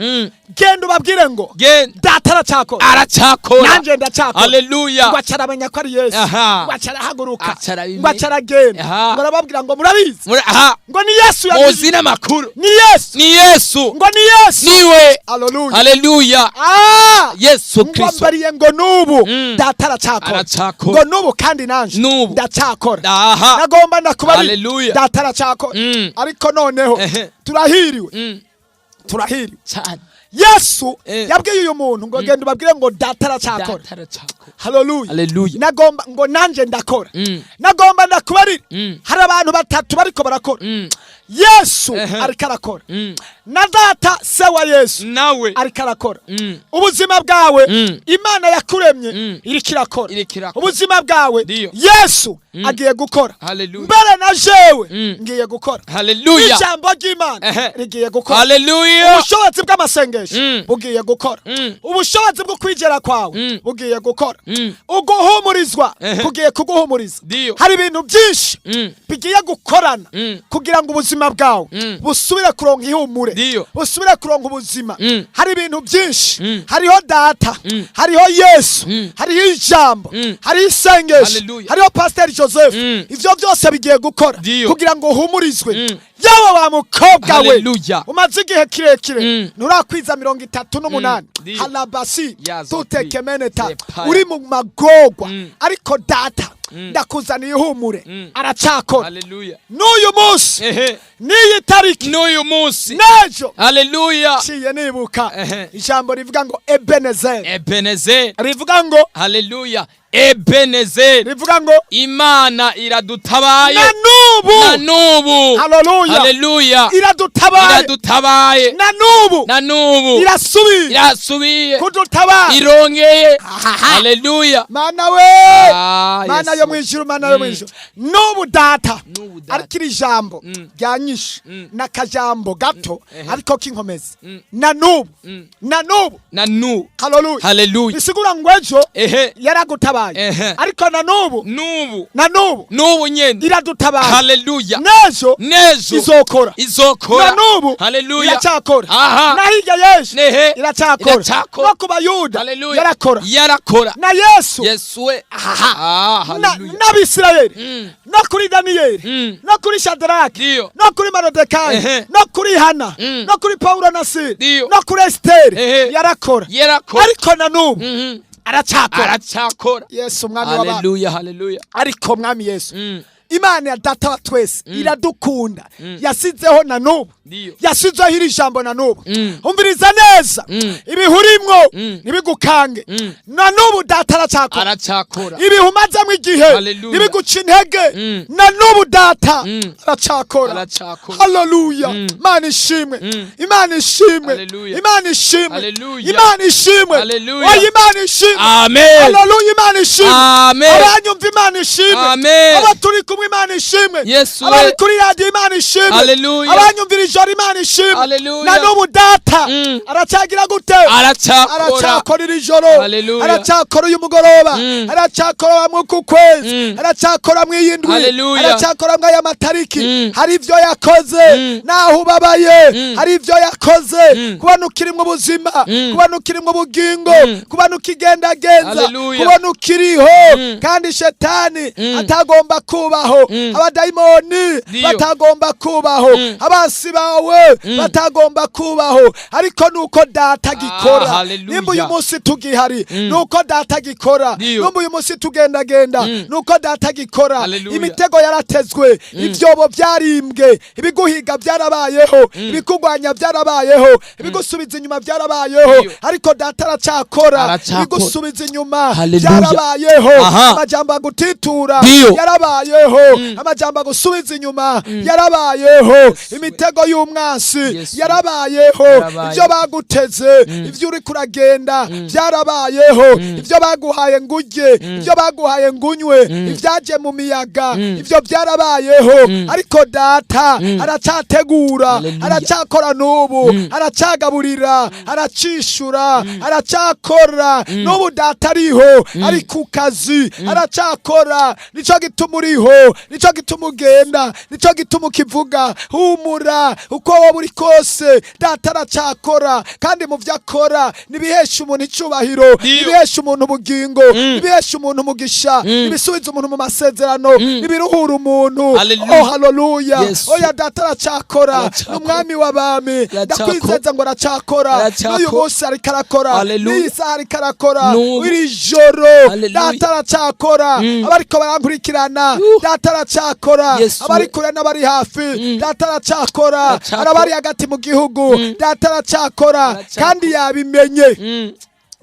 genda ubabwire ngo Genda. data aracakora Aracakora. nanje ndacakora Haleluya. ngo acaramenya ko ari Yesu Aha. ngo acarahaguruka Acarabimenya. ngo acaragenda Aha. ngo arababwira ngo murabizi Aha. ngo ni Yesu Muzi yabizi n'amakuru. ni Yesu Ni Yesu. ngo ni Yesu Niwe. haleluya Haleluya. Yesu ngo Kristo. mbariye ngo nubu data aracakora Aracakora. ngo nubu kandi nanje Nubu. ndacakora Aha. nagomba ndakubari Haleluya. data aracakora ariko noneho Ehe. turahiriwe turahiriwe Cyane. Yesu Eh. yabwiye uyu muntu ngo genda ubabwire ngo data aracakora Data aracakora. haleluya Haleluya. nagomba ngo nanje ndakora Mm. nagomba ndakubarira Mm. hari abantu batatu bariko barakora Mm. Yesu Ehe. ariko arakora Mm. na data se wa Yesu Nawe. ariko arakora Mm. ubuzima bwawe Mm. Imana yakuremye Mm. iriko irakora Iriko irakora. ubuzima bwawe Ndiyo. Yesu agiye gukora Haleluya. mbere na jewe Mm. ngiye gukora Haleluya. ijambo ry'Imana Ehe. rigiye gukora Haleluya. ubushobozi bw'amasengesho bugiye gukora ubushobozi bwo kwigera kwawe bugiye gukora uguhumurizwa kugiye kuguhumuriza Ndiyo. hari ibintu byinshi bigiye gukorana kugira ngo ubuzima bwawe busubire kuronka ihumure Ndiyo. busubire kuronka ubuzima hari ibintu byinshi hariho data hariho Yesu hariho ijambo hariho isengesho Haleluya. hariho Pastor Joseph ivyo byose bigiye gukora Ndiyo. kugira ngo uhumurizwe yawe wa mukobwa we Haleluya. umaze igihe kirekire nturakwiza 38 Ndiyo. halabasi Yazo tutekemeneta Zepaya. uri mu magorwa ariko data ndakuzaniye ihumure aracakora Haleluya. n'uyu munsi Ehe. n'iyi tariki N'uyu munsi. n'ejo Haleluya. ciye nibuka Ehe. ijambo rivuga ngo Ebenezer Ebenezer. rivuga ngo Haleluya. Ebenezer. rivuga ngo Imana iradutabaye. na nubu Na nubu. haleluya Haleluya. iradutabaye Iradutabaye. na nubu Na nubu. irasubiye Irasubiye. kudutabara Irongeye. Haleluya. mana we Ah, mana Yesu. yo mwijuru mana yo mwijuru nubu data Nubu data. ariko iri jambo ryanyishe n'akajambo gato ariko k'inkomezi na nubu na nubu Na nubu. haleluya Haleluya. bisigura ngo ejo Ehe. yaragutabaye Ehe. ariko na nubu Nubu. na nubu Nubu nyene. iradutabaye Haleluya. n'ejo Nejo. izokora Izokora. na nubu Haleluya. iracyakora Aha. na hirya y'ejo Nehe. iracyakora Iracyakora. no ku bayuda Haleluya. yarakora Yarakora. na Yesu Yesu we. aha Haleluya. n'abisirayeli no kuri daniyeli no kuri shadaraki Ndiyo. no kuri marodekayi Ehe. no kuri hana no kuri pawulo na siri Ndiyo. no kuri esiteri Ehe. yarakora Yarakora. ariko na nubu aracyakora Aracakora. Yesu umwami w'abantu Haleluya. Haleluya. ariko mwami Yesu Imana ya data wa twese iradukunda yasizeho na nubu Ndiyo. yasizeho iri jambo na nubu umviriza neza ibihurimwo nibigukange na nubu data aracakora Aracakora. ibihumazamo igihe Haleluya. nibiguca intege na nubu data aracakora Aracakora. haleluya Imana ishimwe Imana ishimwe Haleluya. Imana ishimwe Haleluya. Imana ishimwe Haleluya. oya Imana ishimwe Amen. haleluya Imana ishimwe Amen. abanyumva Imana ishimwe Amen. aba turi kumwe Imana ishimwe Yesu we. abari kuri radiyo Imana ishimwe Haleluya. abanyumvira ijoro Imana ishimwe Haleluya. na n'ubu data aracyagira gute Aracakora. aracyakora iri joro Haleluya. aracyakora uyu mugoroba aracyakora mu ku kwezi aracyakora mu iyi ndwi Haleluya. aracyakora mu aya matariki hari ibyo yakoze naho ubabaye hari ibyo yakoze kubona ukiri mu buzima kubona ukiri mu bugingo kubona ukigendagenza Haleluya. kubona ukiriho kandi shetani atagomba kubaho abadayimoni Ndiyo. batagomba kubaho abansi bawe batagomba kubaho ariko nuko data gikora haleluya. nimba uyu munsi tugihari nuko data gikora Ndiyo. nimba uyu munsi tugendagenda nuko data gikora Haleluya. imitego yaratezwe ibyobo byarimbwe ibiguhiga byarabayeho ibikugwanya byarabayeho ibigusubiza inyuma byarabayeho Ndiyo. ariko data aracyakora Aracyakora. ibigusubiza inyuma Haleluya. byarabayeho Aha. amajambo agutitura Ndiyo. yarabayeho amajambo agusubiza inyuma yarabayeho, imitego y'umwansi yarabayeho, ibyo baguteze, ibyo uri kuragenda byarabayeho, ibyo baguhaye ngurye, ibyo baguhaye ngunywe, ibyaje mu miyaga, ibyo byarabayeho, ariko data aracategura, aracakora n'ubu, aracagaburira, aracishura, aracakora n'ubu. Data ariho, ari ku kazi, aracakora. Nico gituma uriho, nico gituma ugenda, nico gituma ukivuga. Humura, uko wowe uri kose data aracakora, kandi mu vyo akora nibihesha umuntu icubahiro, nibihesha umuntu ubugingo, nibihesha umuntu umugisha, nibisubiza umuntu mu masezerano, nibiruhura umuntu. Oh haleluya. Oya data aracakora, n'umwami w'abami, ndakwizeza ngo aracakora, n'uyu munsi ariko arakora, n'iyi saha ariko arakora, iri joro data aracakora. Abariko barankurikirana data aracakora, abari kure n'abari hafi data aracakora, arabari hagati mu gihugu data aracakora, kandi yabimenye.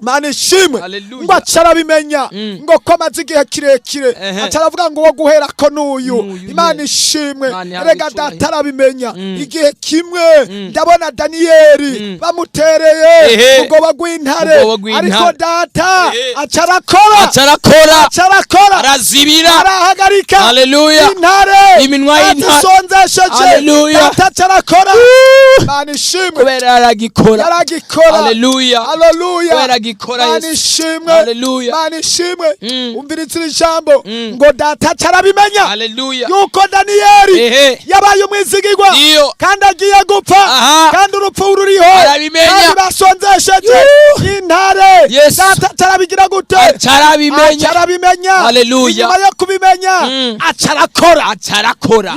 Mana ishimwe ngo acarabimenya, ngo ko amaze igihe kirekire acaravuga ngo wo guhera ko n'uyu. Imana ishimwe, erega data arabimenya. Igihe kimwe ndabona Daniyeli bamutereye ubwoba bw'intare, ariko data acarakora, arazibira, arahagarika intare, iminwa y'intare isonzesheje. Data acarakora. Mana ishimwe, kubera yaragikora. Haleluya. Mana ishimwe, Mana ishimwe. Umviriza iri jambo ngo data acarabimenya yuko Daniyeli yabaye umwizigirwa, kandi agiye gupfa, kandi urupfu ruriho, kandi basonzesheje intare. Data acarabigira gute? Acarabimenya. Inyuma yo kubimenya acarakora.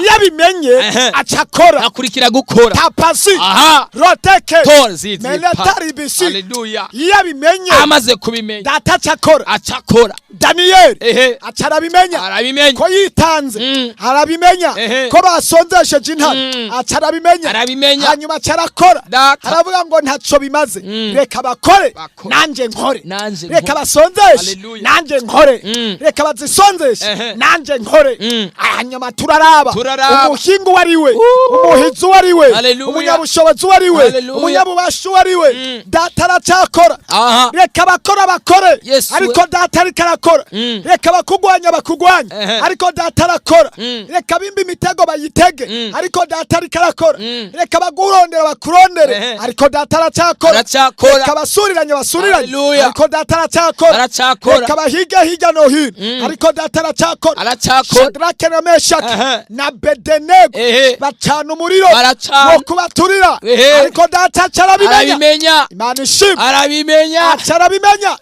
Iyo abimenye acakora, akurikira gukora. Tapasi roteke menetari bisi. Iyo abimenye, amaze kubimenya data acakora. Daniyeli acarabimenya ko yitanze, arabimenya ko basonzesheje intare, acarabimenya. Hanyuma acarakora, aravuga ngo ntaco bimaze, reka bakore nanje nkore, reka basonzeshe nanje nkore, reka bazisonzeshe nanje nkore. Hanyuma turaraba umuhingu wariwe, umuhizi wariwe, umunyabushobozi wariwe, umunyabubasha wariwe. Data aracakora, reka bakore, ariko data ariko arakora. Reka bakugwanya, ariko data arakora. Reka bimba imitego bayitege, ariko data ariko arakora. Reka bagurondera bakurondere, ariko data aracakora. Reka basuriranye, ariko data aracakora. Reka bahige no hino, ariko data aracakora. Shadrake na Meshaki na Abedenego bacana umuriro wo kubaturira, ariko data acarabimenya. Imana ishimwe, acarabimenya.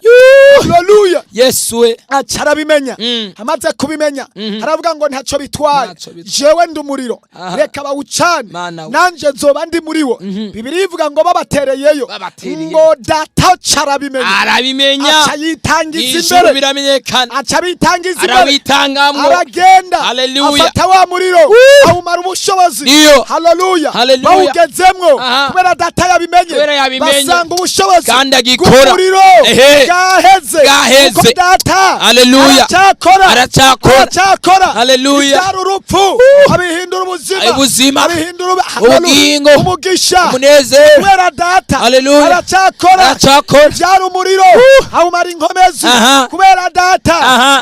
Haleluya. Yesuwe acarabimenya. Amaze kubimenya aravuga ngo ntaco bitwaye, jewe ndi umuriro, reka bawucane, nanje nzoba ndi muri wo. Bibiliya ivuga ngo babatereyeyo, ngo data arabimenya, aca yitangiza imbere, biramenyekana, aca bitangiza imbere, aragenda, afata wa muriro, awumara ubushobozi. Haleluya. Bawugezemwo kubera data yabimenye, basanga ubushobozi bw'umuriro bwaheze, kuko data aracakora. Ibyara urupfu abihindura ubuzima, abihindura ubugingo, umugisha, umunezero, kubera data aracakora. Ibyara umuriro awumara inkomezi, kubera data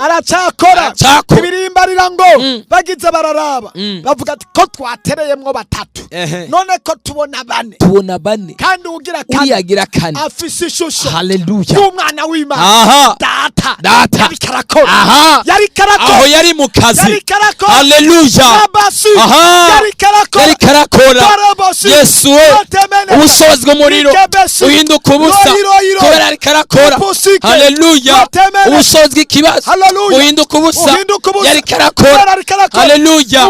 aracakora. Ibirimbarira ngo bagize bararaba, bavuga ati ko twatereyemwo batatu, none ko tubona bane, kandi ugira kane afise ishusho y'umwana w'Imana. Data yari karakora, aho yari mu kazi. Haleluya. Yari karakora. Yesu, ubushobozi bw'umuriro uhinduka ubusa kubera yari karakora. Haleluya. Ubushobozi bw'ikibazo uhinduka ubusa, yari karakora. Haleluya.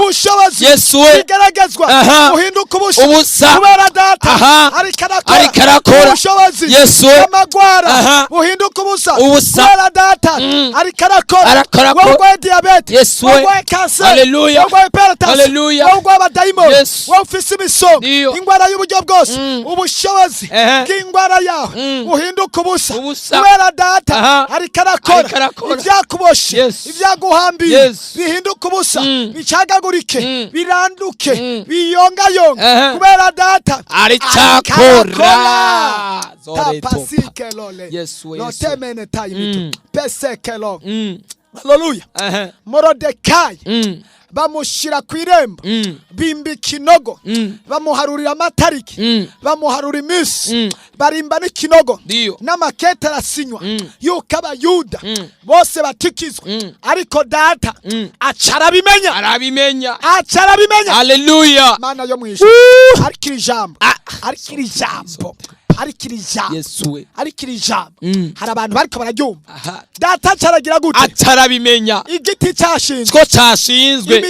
Yesu, bigaragazwa uhinduka ubusa kubera data ari karakora. Yesu, ubumara buhinduka ubusa Ubusa. kubera data ariko arakora wowe urwaye diyabete Yesu wowe we. urwaye kanseri Hallelujah. wowe urwaye peritasi Hallelujah. wowe urwaye abadayimoni Yes. wowe ufise imisonga Ndiyo. ingwara y'uburyo bwose ubushobozi bw'ingwara yawe buhinduka ubusa kubera data ariko arakora ibyakuboshe Yes. ibyaguhambiye Yes. bihinduka ubusa bicagagurike biranduke biyongayonga kubera data aricyakora tapasike lole Yesu we, Yesu we. lotemene tayimitu peseke lo haleluya Morodekayi bamushira ku irembo bimba ikinogo bamuharurira amatariki bamuharura iminsi barimba n'ikinogo Ndiyo. n'amakete arasinywa yuko abayuda bose batikizwa ariko data acarabimenya Hallelujah. mana yo mwijuru ariko iri jambo Yesu we. ariko iri jambo hari abantu bariko bararyumva data acaragira gute acarabimenya igiti cyashinzwe ko cyashinzwe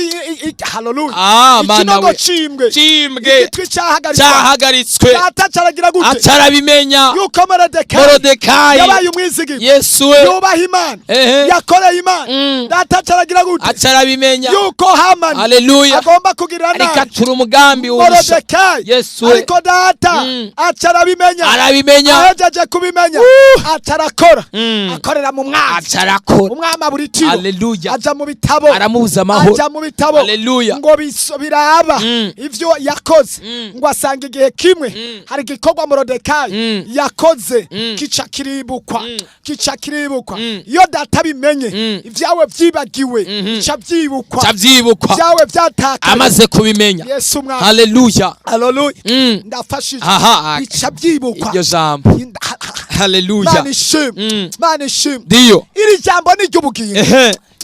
haleluya ikinogo cimbwe igitwi cyahagaritswe data acaragira gute acarabimenya yuko Morodekayi yabaye umwizigirwa Yesu we. yubaha Imana yakoreye Imana data acaragira gute acarabimenya yuko Hamani Hallelujah. agomba kugira nabi arikatura umugambi w'ubusha Morodekayi Yesu we. ariko data acarabimenya ahejeje kubimenya atarakora akorera mu mwami acarakora umwami abura itiro Hallelujah. aja mu bitabo aramubuza amahoro aja mu bitabo Hallelujah. ngo biraba ivyo yakoze ngo asanga igihe kimwe hari igikorwa Morodekayi yakoze kica kiribukwa iyo data bimenye ivyawe vyibagiwe bica vyibukwa vyawe vyatakaye amaze kubimenya Yesu mwami Hallelujah. ndafashije bica vyibukwa iryo jambo Hallelujah. Mana ishimwe Ndiyo. iri jambo ni ry'ubugingo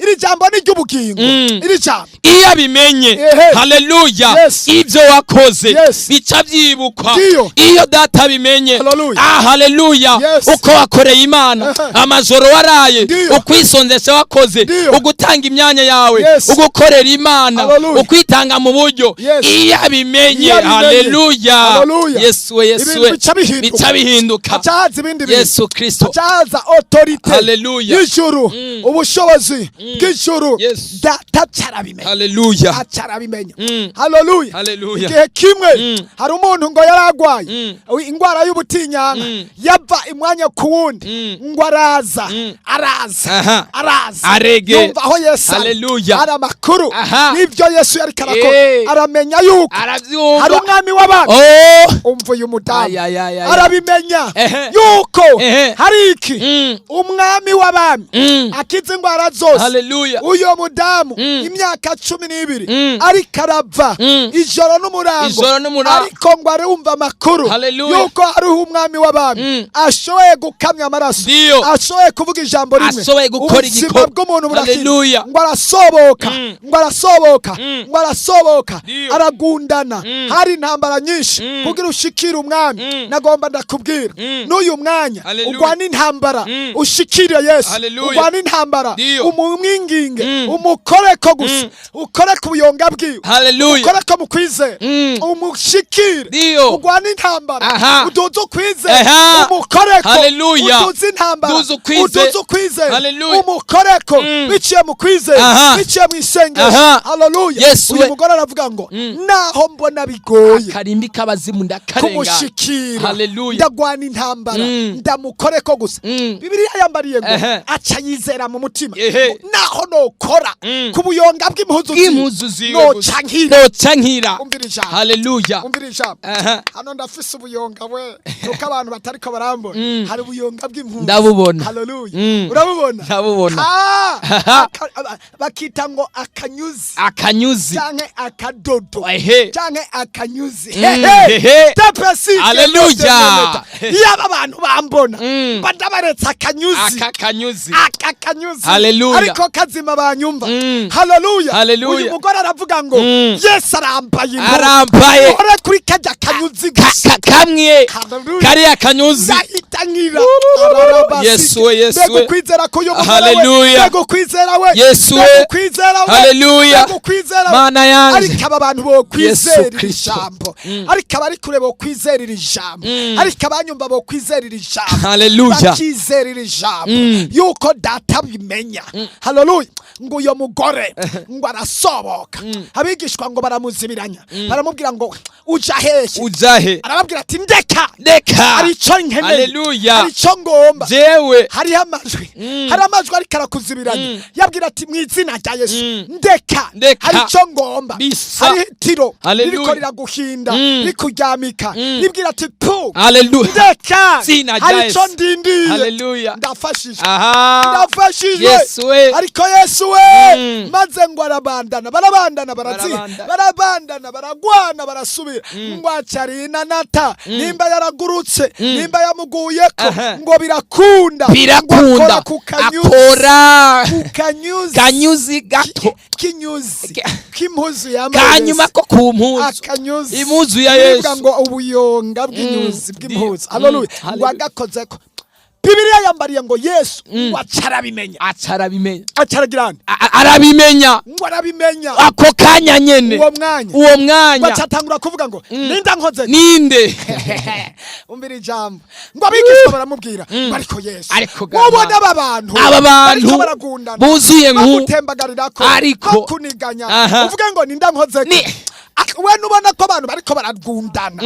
iri jambo ni ry'ubugingo iri jambo iyo abimenye Hallelujah. Yes. ibyo wakoze Yes. bica byibukwa Ndiyo. iyo data abimenye Hallelujah. Hallelujah. Yes. uko wakoreye Imana amajoro waraye Ndiyo. ukwisondesha wakoze Ndiyo. ugutanga imyanya yawe Yes. ugukorera Imana Hallelujah. ukwitanga mu buryo Yes. iyo abimenye Hallelujah. Hallelujah. Yesu we, Yesu ibintu we. bica bihinduka hacahaza ibindi bintu Yesu Kristo. hacahaza autorite Hallelujah. y'ijuru ubushobozi bw'ijuru Yes. data acarabimenya Hallelujah. acarabimenya haleluya Hallelujah. igihe kimwe hari umuntu ngo yaragwaye ingwara y'ubutinyanga yava imwanya ku wundi ngo araza arege yumva aho Yesu Hallelujah. ari amakuru Aha. n'ibyo Yesu yariko arakora aramenya yuko arabyumva hari umwami w'abantu umva uyu mudamu arabimenya yuko hari iki umwami w'abami akiza ingwara zose Hallelujah. uyo mudamu imyaka 12 ariko arava ijoro n'umurango ariko ngo arumva amakuru Hallelujah. yuko hariho umwami w'abami ashoboye gukamya amaraso Ndiyo. ashoboye kuvuga ijambo rimwe ashoboye gukora ubuzima bw'umuntu burakira Hallelujah. ngo arasoboka Ndiyo. aragundana hari intambara nyinshi kugira ushikire umwami nagomba ndakubwira n'uyu mwanya Hallelujah. ugwana intambara ushikire Yesu Hallelujah. ugwana intambara Ndiyo. umumwinginge umukoreko gusa ukore ku buyonga bwiwe Hallelujah. ukoreko mu kwizera umushikire Ndiyo. ugwana intambara Aha. uduze ukwizera Aha. umukoreko Hallelujah. uduze intambara Uduze ukwizera. uduze ukwizera Hallelujah. umukoreko biciye mu kwizera Aha. biciye mu isengesho Aha. haleluya Yesu uyu we. mugore aravuga ngo naho mbona bigoye akarimbi k'abazimu ndakarengana kumushikira Hallelujah. ndagwana intambara ndamukoreko gusa Bibiliya yambariye ngo aca yizera mu mutima ngo naho nokora ku buyonga bw'impuzu noca nkira umvira ijambo Hallelujah. umvira ijambo hano ndafise ubuyonga we nuko abantu batariko barambona hari ubuyonga bw'impuzu ndabubona haleluya urabubona ndabubona bakita ngo akanyuzi canke akadodo canke akanyuzi tepesi Hallelujah. yaba abantu bambona badabaretse akanyuzi Hallelujah. ariko kazima banyumva haleluya uyu mugore aravuga ngo Yesu arambaye ore kuri kajya kanyuzi gusa kamwe kariya kanyuzi atanyira Yesu we, Yesu we. kwizera kuyo Hallelujah. kwizera we Yesu we. kwizera we Hallelujah. kwizera Mana yanje. ariko aba bantu bo kwizera Yesu Kristo. ijambo ariko abari kure bo kwizera ijambo ariko abanyumva bo kwizera ijambo Hallelujah. bakizera ijambo yuko data bimenya haleluya ngo uyo mugore ngo arasoboka abigishwa ngo baramuzibiranya baramubwira ngo uja hehe arababwira ati ndeka arico nkeneye Hallelujah. arico ngomba jewe hari amajwi ariko arakuzibiranya yabwira ati mu izina rya Yesu ndeka arico ngomba hari hitiro ririko riraguhinda rikuryamika ribwira ati pu ndeka arico ndindiye ndafashije ariko Yesu we maze ngo barabandana baragwana barasubira ngo acarina nata nimba yaragurutse nimba yamuguyeko ngo birakunda akora kanyuzi gato k'impuzu yambaye kanyuma ko ku mpuzu impuzu ya Yesu ngo ubuyonga bw'inyuzi bw'impuzu haleluya ngo agakozeko Bibiliya yambariye ngo Yesu ngo acarabimenya arabimenya ngo arabimenya ako kanya nyene uwo mwanya bacatangura kuvuga ngo ninde ninde umbira ijambo ngo abigishwa baramubwira ariko Yesu ubona aba bantu baragundana buzuye bagutembagarira ariko kuniganya uvuge ngo ninde we nubona ko abantu bariko baragundana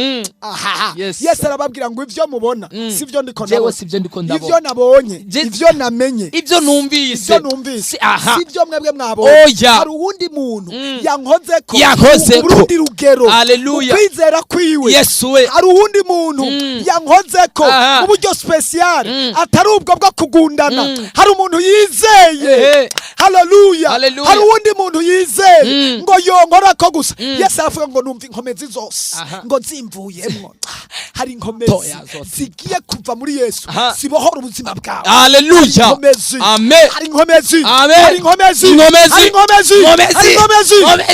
Yesu arababwira ngo ivyo mubona sivyo ndiko ndabona ivyo nabonye ivyo namenye ivyo numvise sivyo mwebwe mwabonye hari uwundi muntu yankozeko urundi rugero ukwizera kwiwe Yesu we hari uwundi muntu yankozeko uburyo special atari ubwo bwo kugundana hari umuntu yizeye haleluya hari uwundi muntu yizeye ngo yonkorako gusa Yesu avuga ngo numva inkomezi zose ngo zimvuyemwo hari inkomezi zigiye kuva muri Yesu zibohora ubuzima bwawe haleluya amen hari inkomezi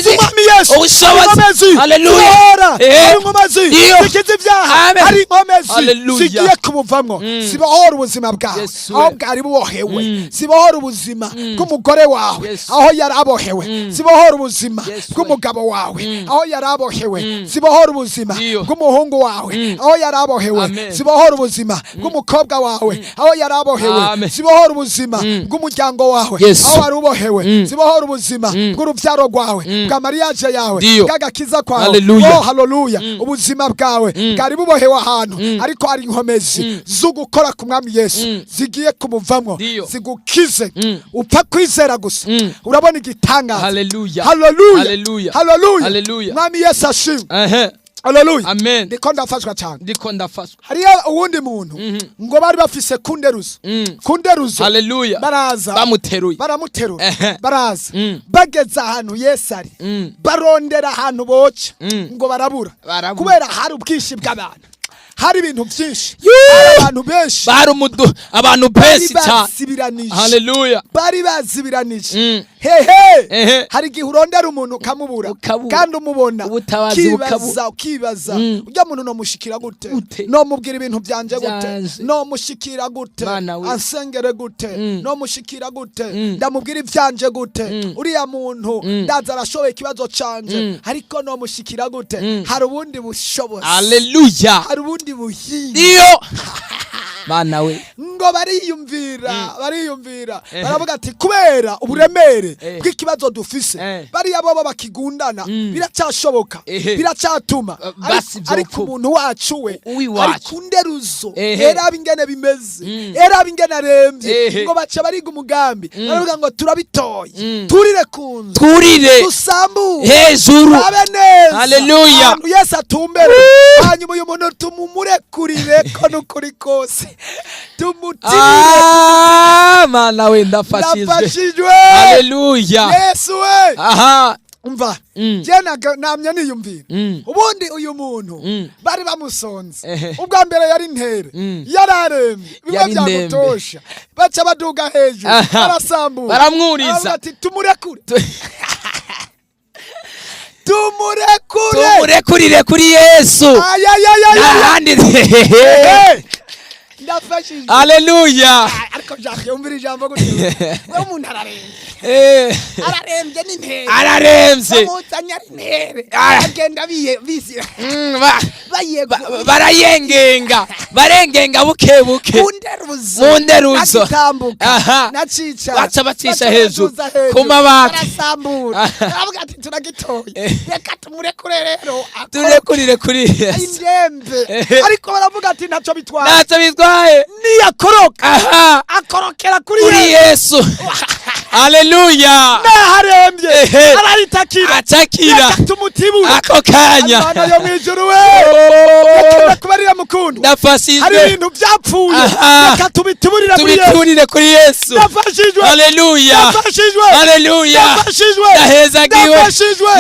umwami Yesu ubushobozi haleluya hari inkomezi zikiza ibyaha hari inkomezi zigiye kumuvamwo zibohora ubuzima bwawe aho bwari bubohewe zibohora ubuzima bw'umugore wawe aho yari abohewe zibohora ubuzima bw'umugabo wawe aho yari abohewe zibohora ubuzima bw'umuhungu wawe aho yari abohewe zibohora ubuzima bw'umukobwa wawe aho yari abohewe zibohora ubuzima bw'umuryango wawe aho wari ubohewe zibohora ubuzima bw'urubyaro rwawe bwa mariage yawe bw'agakiza kwawe haleluya ubuzima bwawe bwari bubohewe ahantu ariko hari inkomezi zo gukora ku mwami Yesu zigiye kumuvamwo zigukize upfa kwizera gusa urabona igitangaza haleluya mwami Yesu ashimwe haleluya amen ndiko ndafashwa cyane hariyo uwundi muntu ngo bari bafise kunderuzo haleluya baraza baramuterura baraza bageze ahantu Yesu ari barondera ahantu boca ngo barabura kubera hari ubwishi bw'abantu hari ibintu byinshi abantu benshi abantu benshi cyane haleluya bari bazibiranije hari igihe urondera umuntu ukamubura kandi umubona ukibaza ujya muntu nomushikira gute nomubwira ibintu byanje gute nomushikira gute asengere gute nomushikira gute ndamubwira ivyanje gute uriya muntu ndaza arashoboye ikibazo canje ariko nomushikira gute hari ubundi bushobozi haleluya hari ubundi buhinga iyo mana we ngo bariyumvira baravuga ati kubera uburemere bw'ikibazo dufise bariya bobo bakigundana biracyashoboka biracyatuma ariko umuntu wacu we ari kunderuzo eraba ingene bimeze eraba ingene aremvye ngo baca bariga umugambi baravuga ngo turabitoye turire kunzu dusambu hejuru haleluya Yesu atumbere hanyuma uyu muntu tumumurekurire ko nukuri kose mana we ndafashijwe haleluya Yesu we umva jena namye niyumvira ubundi uyu muntu bari bamusonze ubwa mbere yari ntere yararemye bimwe byagutosha baca baduga hejuru barasambura baramwuriza ati tumurekurire kuri Yesu ndafashijwe. Haleluya. Ariko byumvira ijambo gutyo. Wewe umuntu ararembye n'intere. Ararembye. Bamuzanya n'intere. Agenda bizira. Barayengenga. Barengenga buke buke. Munderuzo. Nacica. Baca bacisha hejuru. Kumabati. Barasambura. Aravuga ati turagitoye. Reka tumurekure rero. Turekurire kuri Yesu. Indembe. Ariko baravuga ati ntacyo bitwaye. Ntacyo bitwaye. Niyakoroka. Akorokera kuri Yesu. Haleluya. Naharembye. Araritakira. Atakira. Tumutibura. Ako kanya. Imana yo mwijuru we. Reka kubarira mukundu. Ndafashijwe. Hari ibintu byapfuye. Reka tubituburira kuri Yesu. Tubituburire kuri Yesu. Ndafashijwe. Haleluya. Ndafashijwe. Haleluya. Ndafashijwe. Ndahezagiwe. Ndafashijwe.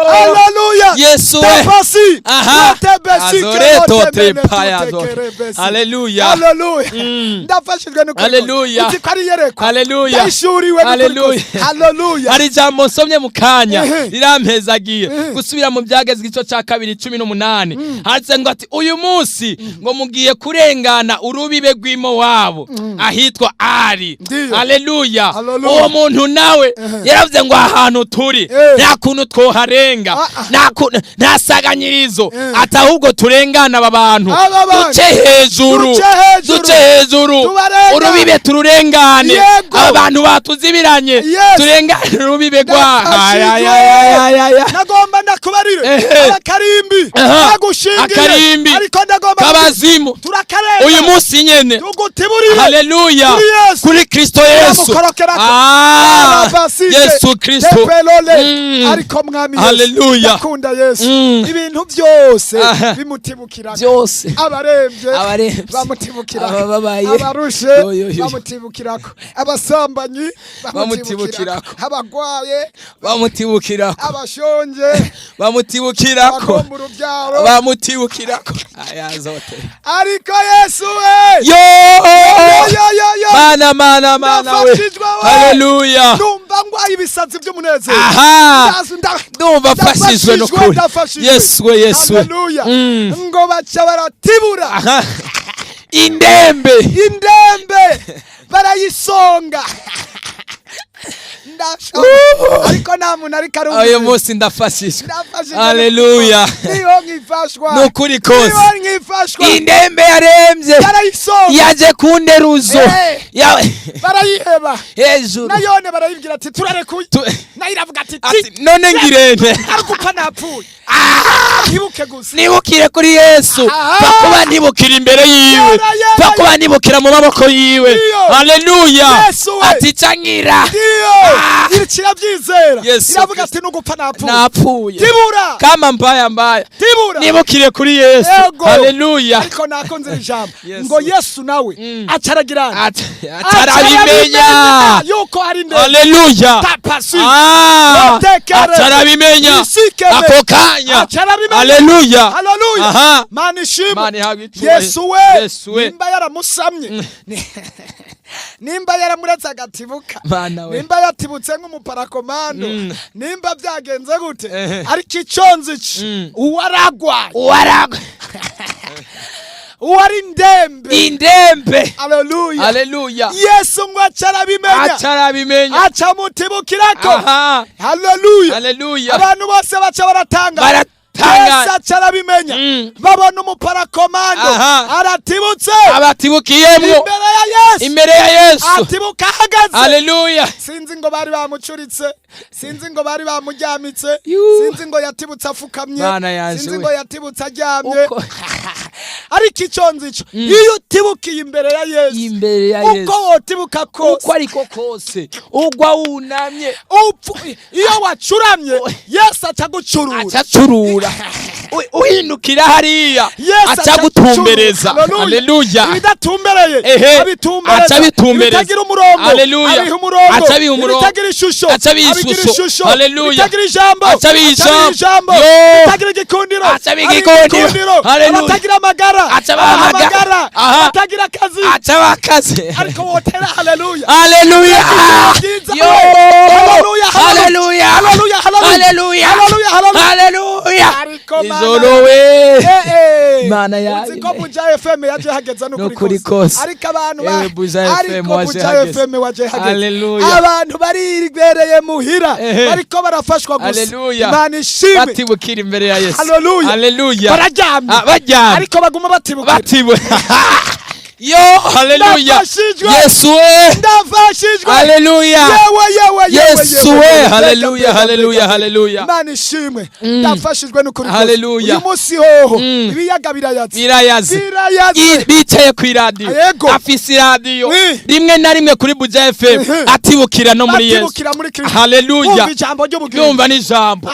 Haleluya. Yesu we. Ndafasi. Azoreto trepayazo. Haleluya. Haleluya. Ndafashijwe nuko. Haleluya. Uti kwari yereko. Haleluya. Ndashuriwe. Haleluya. Haleluya. Hari jambo nsomye mu kanya rirampezagiye gusubira mu byagezwe ico ca 2:18 handitse ngo ati uyu munsi ngo mugiye kurengana urubibe rw'imo wabo ahitwa Ari. Haleluya. Uwo muntu nawe yaravuze ngo ahantu turi nta kuntu twoharenga nta saganyirizo atahubwo turengana aba bantu duce hejuru urubibe tururengane abantu batuzibiranye turengane urubibe rwa nagomba ndakubarire akarimbi agushingiye ariko ndagomba kabazimu turakarenga uyu munsi nyene tugutiburire. Haleluya. Kuri Kristo Yesu. Yesu Kristo. Ariko mwami Yesu. Haleluya. Nakunda Yesu. Ibintu byose bimutibukira. Byose. Abarembye bamutibukira. Abarushe bamutibukirako. Abasambanyi bamutibukirako. Abagwaye bamutibukirako. Abashonje bamutibukirako. Bamutibukirako. Aya zote. Ariko Yesu we. Mana we. Haleluya. Ndumva ngwaye ibisazi by'umunezero. Ndumva fashijwe no kuri. Yesu we. Haleluya. Ngo baca baratibura. Indembe barayisonga. Ariko nta muntu ariko arumva. Ayo munsi ndafashijwe. Haleluya. Niho nkifashwa. Nukuri kose. Niho nkifashwa. Indembe yarembye. Yaje kunderuzo. Barayiheba. Hejuru. Nayone barayibwira ati turarekuye. Nayiravuga ati none ngirente. Ariko napfuye. Nibuke gusa. Nibukire kuri Yesu. Pakuba nibukira imbere yiwe. Pakuba nibukira mu maboko yiwe. Haleluya. Ati cangira. Irikira byizera. Iravuga ati nugupfa napfuye. Tibura. Kama mbaya. Tibura. Nibukire kuri Yesu. Haleluya. Ariko nakonze ijambo. Ngo Yesu nawe acaragirana. Atarabimenya. Yuko ari ndende. Haleluya. Atarabimenya. Ako kanya. Haleluya. Haleluya. Mana ishimwe. Yesu we. Nimba yaramusamye. Nimba yaramuretse agatibuka. Nimba yatibutse nk'umuparakomando. Nimba byagenze gute. Ariko iconzi uwaragwa. Uwari indembe. Haleluya. Yesu ngo acarabimenya. Acamutibukirako. Haleluya. Abantu bose baca baratanga. Yesu acarabimenya. Babona umuparakomando aratibutse. Abatibukiyemwo imbere ya Yesu. Atibuka ahagaze. Haleluya. Sinzi ngo bari bamucuritse. Sinzi ngo bari bamujyamitse. Sinzi ngo yatibutse afukamye. Sinzi ngo yatibutse aryamye. Ariko iconzi ico iyo utibukiye imbere ya Yesu. Uko wotibuka kose. Uko ariko kose. Ugwa wunamye. Iyo wacuramye Yesu acacurura. Uhindukira hariya acagutumbereza. Haleluya. Ibidatumbereye abitumbereza. Bitagira umurongo. Haleluya. Acabiha umurongo. Bitagira ishusho. Ishusho. Haleluya. Bitagira ijambo. Ijambo. Bitagira igikundiro. Haleluya. Batagira amagara. Batagira akazi. Ariko wotera haleluya. Haleluya. Haleluya. Haleluya. Izolo we. Imana uzi ko yabimenya. Buja FM yaje hageza Nukuri kose. ariko abantu Ewe Buja FM ariko waje Buja hageze. FM waje hageze Hallelujah. abantu baribereye muhira Ehe. bariko barafashwa gusa Hallelujah. Imana ishimwe batibukira imbere ya Yesu. Hallelujah. Hallelujah. bararyamye Baryamye. ariko baguma batibukira Yo, hallelujah. Ndafashijwe. Yesu we. ndafashijwe Hallelujah. Yesu we. Hallelujah, hallelujah, hallelujah. Imana ishimwe ndafashijwe n'ukuri kose. Hallelujah. uyu munsi hoho ibiyaga birayaze Birayaze. Bicaye ku iradiyo. Yego. Afise iradiyo. Oui. Rimwe na rimwe kuri Buja FM. Atibukira no muri Yesu. batibukira muri Kristo Hallelujah. Umva ijambo ry'ubugingo Yumva n'ijambo.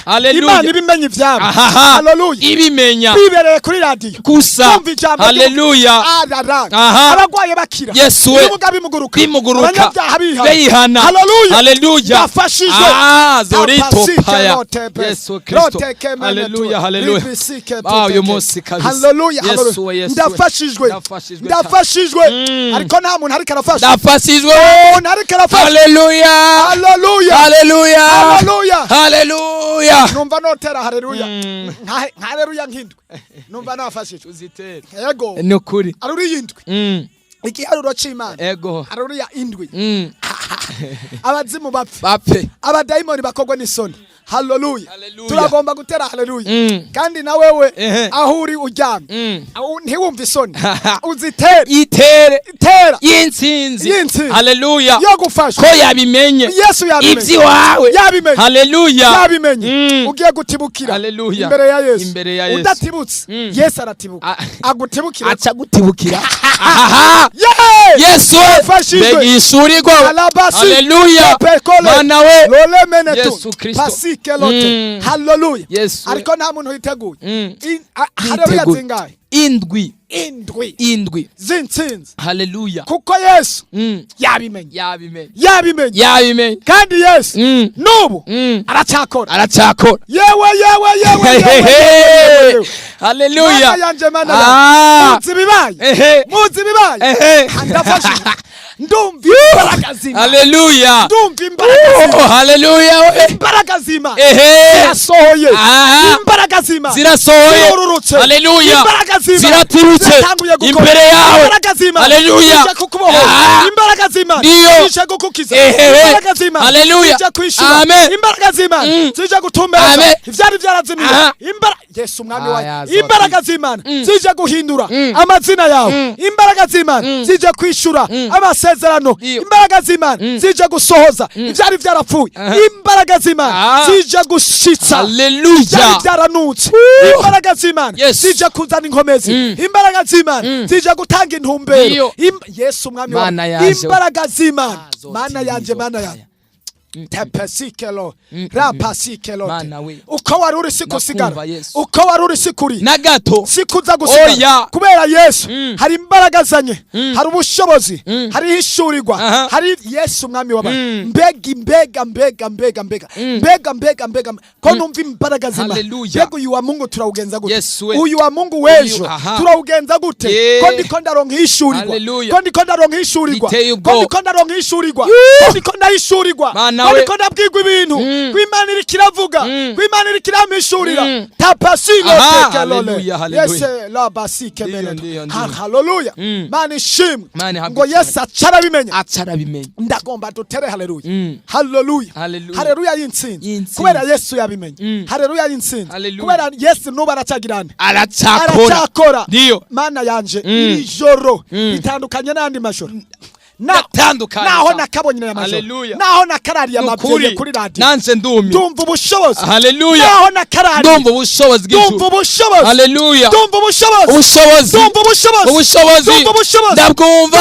Hallelujah. Imana ibimenya ivyabo Ahaha. Hallelujah. Ibimenya. bibereye kuri radiyo Gusa. Umva ijambo Hallelujah. Aha. abagwaye bakira Yesu we. ibimuga bimuguruka Bimuguruka. abanyabyaha Bihana. Hallelujah. Hallelujah. Ndafashijwe. Zorito paya. Rotepe. Yesu Kristo. Roteke menetu. Hallelujah, hallelujah. Ribisike Uyu tuteke. munsi kabisa. Hallelujah, Yesu hallelujah. we, Yesu we. Ndafashijwe. Ndafashijwe Ndafashijwe ariko nta muntu ariko arafasha Ndafashijwe. umuntu ariko arafasha Hallelujah. Hallelujah. Hallelujah. Hallelujah. Hallelujah. numva notera haleluya nka haleluya nkindwe numva nafashijwe Uzitere. yego Nukuri. aruri yindwe igiharuro c'Imana Ego. haleluya indwi abazimu bapfe Bapfe. abadayimoni bakogwa n'isoni haleluya Hallelujah. turagomba gutera haleluya kandi na wewe Ehe. aho uri uryamye ntiwumve isoni uzitere Itere. tera Y'intsinzi. Y'intsinzi. Hallelujah. yo gufasha Ko yabimenye. Yesu yabimenye Ivyiwawe. yabimenye Hallelujah. yabimenye ugiye gutibukira Hallelujah. imbere ya Yesu Imbere ya Yesu. udatibutse Yesu aratibuka agutibukira Acha gutibukira. Ahaha. yeah Yesu Yafashijwe. begishurirwa. Alabasi. Hallelujah. Pekole. Mana we. Lole menetu. Yesu Kristo. Pasike lote. Hallelujah. Yesu. Ariko nta muntu yiteguye. Haleluya Yiteguye. zingahe? Indwi. Indwi. Zintsinzi. Hallelujah. Kuko Yesu yabimenye. Yabimenye. Yabimenye. Yabimenye. Kandi Yesu nubu aracakora. Aracakora. Yewe. Hallelujah. Mana yanje mana. Muzi bibaye. Muzi bibaye. Ndafashijwe. Ndumva imbaraga zima. Hallelujah. Ndumva imbaraga zima. Hallelujah. Imbaraga zima. Zirasohoye. Imbaraga zima. Zirasohoye. Zirururutse. Hallelujah. Imbaraga zima. Ziraturutse. Imbere yawe. Imbaraga zima. Hallelujah. Zije kukubohora. Imbaraga zima. Ndiyo. Zije kukukiza. Ehehe. Imbaraga zima. Hallelujah. Zije kwishura. Amen. Imbaraga zima. Zije gutumbera. Amen. Ivyari vyarazimiye. Aha. Yesu mwami wawe. Ayazo. Imbaraga z'Imana zije guhindura amazina yawe. Imbaraga z'Imana zije kwishura amasezerano. Imbaraga z'Imana zije gusohoza ivyari vyarapfuye. Imbaraga z'Imana zije gushitsa. Hallelujah. Ivyari vyaranutse. Imbaraga z'Imana zije kuzana inkomezi. Imbaraga z'Imana zije gutanga intumbero. Yesu mwami wawe. Imbaraga z'Imana. Mana yanje, mana yanje. Tepesikelo rapasikelo uko wari uri sikusigara uko wari uri sikuri na gato sikuza gusigara kubera Yesu hari imbaraga zanye hari ubushobozi hari hishurirwa hari Yesu mwami waba mbega ko numva imbaraga zima mbega uyu wa Mungu turawugenza gute uyu wa Mungu wejo turawugenza gute ko ndiko ndaronka hishurirwa ko ndiko ndaronka hishurirwa ko ndiko ndaronka hishurirwa ko ndiko ndahishurirwa ariko ndabwirwa ibintu kw'Imana iri kiravuga kw'Imana iri kiramishurira tapasilo tekelole yese la basike mele haleluya Mana ishimwe ngo Yesu acarabimenya ndagomba dutere haleluya haleluya y'intsinzi kubera Yesu yabimenye haleluya y'intsinzi kubera Yesu nuba aracagirana aracakora Mana yanje ijoro bitandukanye n'andi majoro naho nakabonye na majoro naho nakarariye amabyeyi kuri radio nanse ndumva ubushobozi haleluya naho nakarariye ndumva ubushobozi ndumva ubushobozi haleluya ndumva ubushobozi ndumva ubushobozi ndabwumva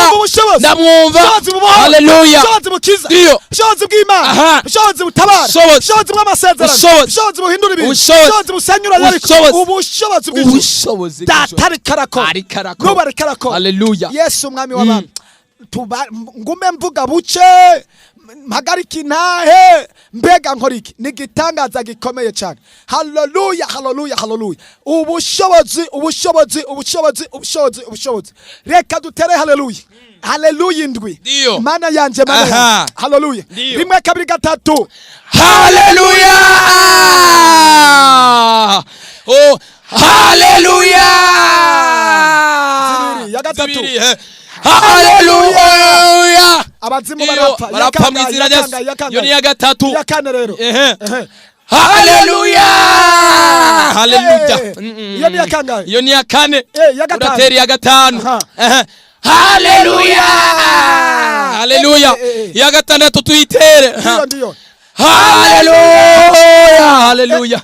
ndamwumva haleluya ubushobozi bukiza ubushobozi bw'Imana ubushobozi butabara ubushobozi bw'amasezerano ubushobozi buhindura ibintu ubushobozi busenyura yariko ubushobozi bw'ubushobozi datari karakora n'ubari karakora haleluya Yesu mwami w'abami ngume mvuga buce mpagarika intahe mbega nkoriki ni igitangaza gikomeye cyane haleluya ubushobozi reka dutere haleluya indwi Mana yanje haleluya rimwe kabiri gatatu haleluya haleluya zibiri ya gatatu zibiri haleluya abazimu iyo barapfa mu izina rya Yesu iyo ni ya gatatu ya kane rero haleluya haleluya iyo ni ya kangahe iyo ni ya kane ya gatanu uratera ya gatanu haleluya haleluya ya gatandatu tuyitere ndiyo haleluya haleluya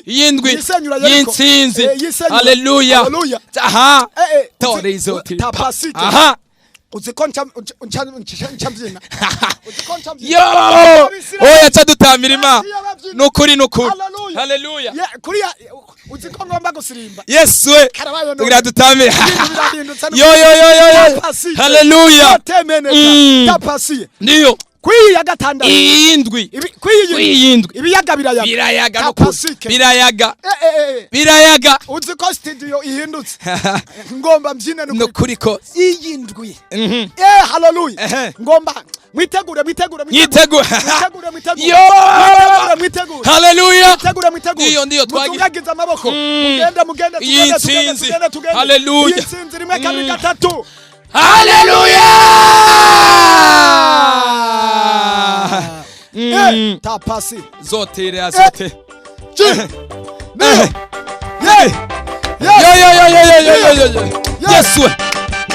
yindwi yintsinzi haleluya aha tore izo aha uziko ncambyina yo oya cadutambira Imana nukuri haleluya kuriya uziko ngomba gusirimba Yesu we tugira dutambira yo haleluya tapasiye ndiyo kwiyi ya gatandatu iyindwi ibiyaga birayaga uziko studio ihindutse ngomba mbyine nukuri ko iyindwi haleluya ngomba mwitegure yo haleluya ndiyo twagize amaboko mugende haleluya yitsinzi rimwe kabiri gatatu haleluya tapasi zotere azote Yesu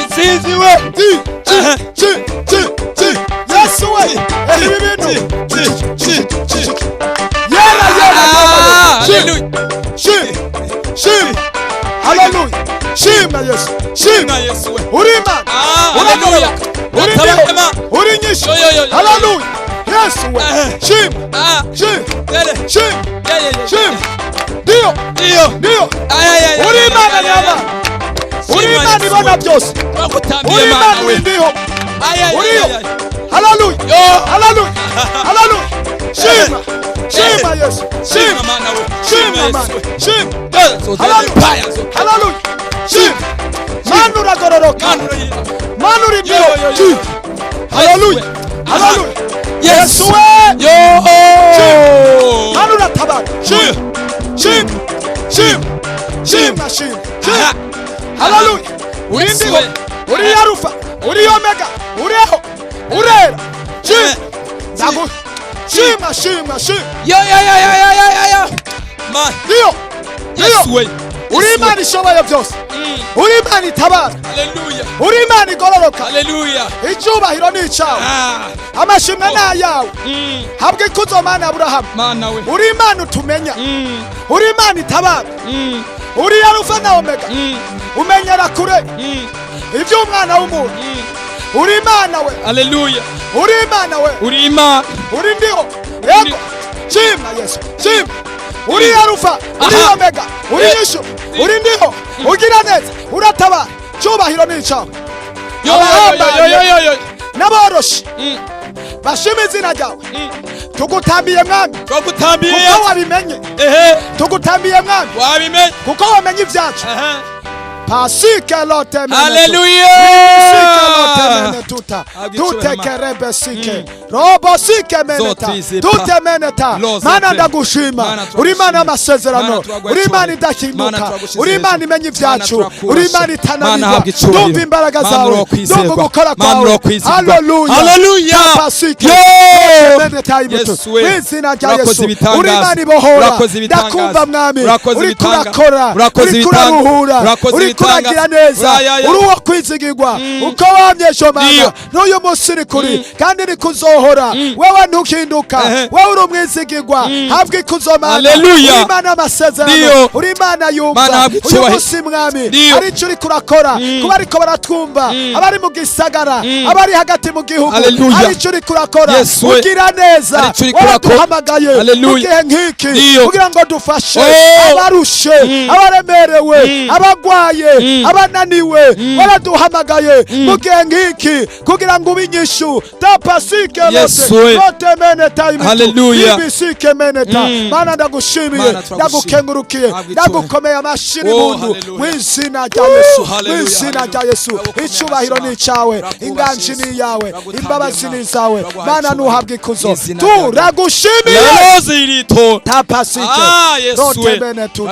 itsinzi we Yesu we ibi bintu haleluya shima Yesu uri Imana haleluya uri nyinshi haleluya Yesu we shima ndiyo uri Imana nyama uri Imana ibona byose uri Imana ndiyo uriyo haleluya shima Yesu shima haleluya shima Mana uragororoka Mana uri ndiyo haleluya Yesu we Mana uratabara shima haleluya uri ndiyo uri Arufa uri Omega uriho urera shima ndiyo uri Imana ishoboye byose uri Imana itabara uri Imana igororoka icyubahiro ni icyawe amashimwe ni ayawe habwe ikuzo Mana Aburahamu uri Imana utumenya uri Imana itabara uri Arufa na Omega umenyera kure iby'umwana w'umuntu uri Imana we uri Imana we uri ndiho yego shima Yesu shima uri Arufa uri Omega uri Yeshu uri ndiho ugira neza uratabara cyubahiro ni icyawe n'aboroshi bashima izina ryawe tugutambiye mwami kuko wabimenye tugutambiye mwami kuko wamenye ibyacu pasike lote mene haleluya tutekerebe sike robo sike meneta tutemeneta Mana ndagushima uri Imana y'amasezerano uri Imana idahinduka uri Imana imenya ibyacu uri Imana itananirwa ndumva imbaraga zawe ndumva gukora kwawe haleluya pasike meneta ibutu w'izina rya Yesu uri Imana ibohora ndakumva mwami uri kurakora uri kurabuhura uri kuragira neza uri uwo kwizigirwa uko wamyesho Mana n'uyu munsi uri kuri kandi uri kuzohora wewe ntukinduka wewe uri umwizigirwa habwe ikuzo Mana uri Imana y'amasezerano uri Imana yumva uyu munsi mwami ari icyo uri kurakora kuba ariko baratwumva abari mu gisagara abari hagati mu gihugu ari icyo uri kurakora ugira neza waduhamagaye mu gihe nk'iki kugira ngo dufashe abarushe abaremerewe abagwaye abananiwe baraduhamagaye mu gihe ngiki kugira ngo ube inyishu tapasike lote meneta ibisike meneta. Mana ndagushimiye ndagukengurukiye ndagukomeye amashyi n'ibundu mu izina rya Yesu, mu izina rya Yesu. Icyubahiro ni icyawe, inganji ni iyawe, imbabazi ni izawe. Mana nuhabwe ikuzo, turagushimiye tapasike lote meneta.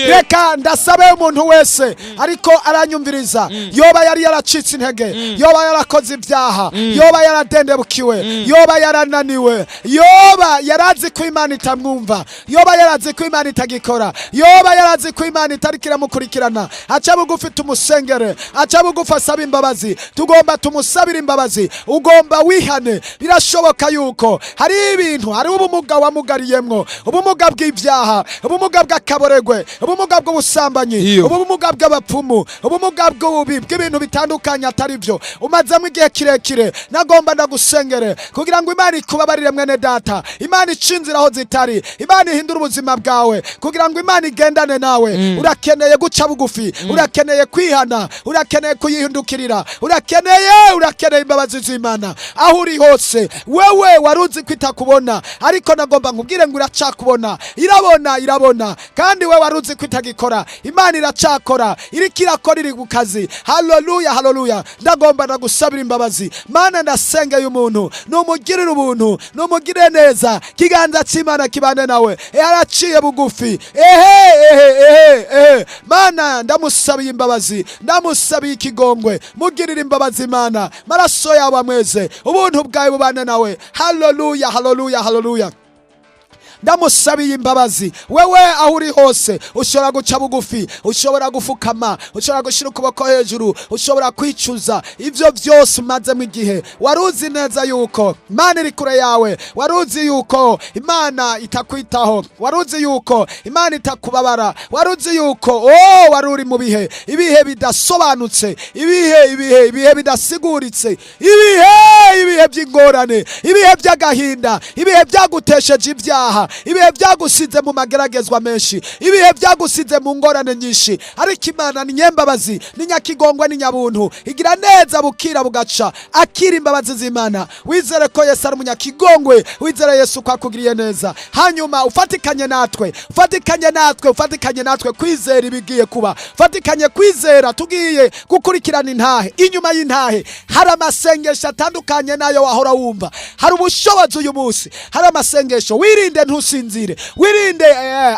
Reka ndasabe umuntu wese ariko aranyumviriza, yoba yari yaracitse intege, yoba yarakoze ibyaha, yoba yaradendebukiwe, yoba yarananiwe, yoba yarazi ko Imana itamwumva, yoba yarazi ko Imana itagikora, yoba yarazi ko Imana itariko iramukurikirana, aca bugufi tumusengere, aca bugufi asaba imbabazi. Tugomba tumusabira imbabazi, ugomba wihane. Birashoboka yuko hari ibintu, hari ubumuga wamugariyemwo, ubumuga bw'ibyaha, ubumuga bw'akaboregwe, ubumuga bw'ubusambanyi, ubumuga bw'abapfumu, ubumuga bw'ububi bw'ibintu bitandukanye atari byo umazemo igihe kirekire. Nagomba ndagusengere kugira ngo Imana ikubabarire mwene data, Imana icinzira aho zitari, Imana ihindura ubuzima bwawe kugira ngo Imana igendane nawe. Urakeneye guca bugufi, urakeneye kwihana, urakeneye kuyihindukirira, urakeneye imbabazi z'Imana aho uri hose. Wewe waruzi kwitakubona, ariko nagomba nkubwire ngo iracakubona, irabona kandi we waruzi kwitagikora, Imana iracakora, iriko irakora, iri ku kazi. Haleluya. Ndagomba ndagusabira imbabazi. Mana ndasengeye umuntu, numugirire ubuntu, numugire neza, kiganza cy'Imana kibane nawe. Yaraciye bugufi, Mana ndamusabiye imbabazi, ndamusabiye ikigongwe. Mugirire imbabazi Imana, maraso yawe amweze, ubuntu bwawe bubane nawe. Haleluya. Ndamusabiye imbabazi. Wewe aho uri hose ushobora guca bugufi, ushobora gufukama, ushobora gushira ukuboko hejuru, ushobora kwicuza ivyo vyose umazemo igihe. Waruzi neza yuko Imana iri kure yawe, waruzi yuko Imana itakwitaho, waruzi yuko Imana itakubabara, waruzi yuko waruri mu bihe bidasobanutse, ibihe bidasiguritse, ibihe by'ingorane, ibihe by'agahinda, ibihe byagutesheje ibyaha, ibihe byagusize mu mageragezwa menshi, ibihe byagusize mu ngorane nyinshi. Ariko Imana ni nyembabazi, ni nyakigongwe, ni nyabuntu, igira neza bukira bugaca. Akira imbabazi z'Imana, wizere ko Yesu ari umunyakigongwe, wizere Yesu ko akugiriye neza, hanyuma ufatikanye natwe kwizera ibigiye kuba, ufatikanye kwizera. Tugiye gukurikirana intahe, inyuma y'intahe hari amasengesho atandukanye nayo wahora wumva. Hari ubushobozi uyu munsi, hari amasengesho. Wirinde ntusinzire, wirinde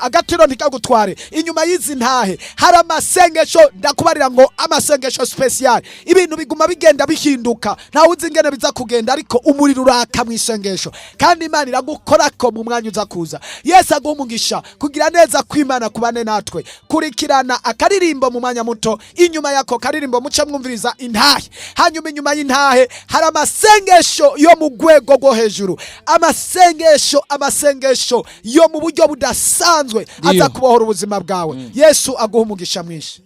agatiro ntikagutware. Inyuma y'izi ntahe hari amasengesho, ndakubarira ngo amasengesho special. Ibintu biguma bigenda bihinduka, ntawe uzi ingene biza kugenda, ariko umuriro uraka mu isengesho, kandi Imana iragukorako mu mwanya uza kuza. Yesu agumugisha kugira neza kw'Imana kubane natwe. Kurikirana akaririmbo mu mwanya muto, inyuma yako karirimbo muce mwumviriza intahe. Hanyuma inyuma y'intahe hari amasengesho yo mu rwego rwo hejuru, amasengesho yo mu buryo budasanzwe aza kubohora ubuzima bwawe. Yesu aguha umugisha mwinshi.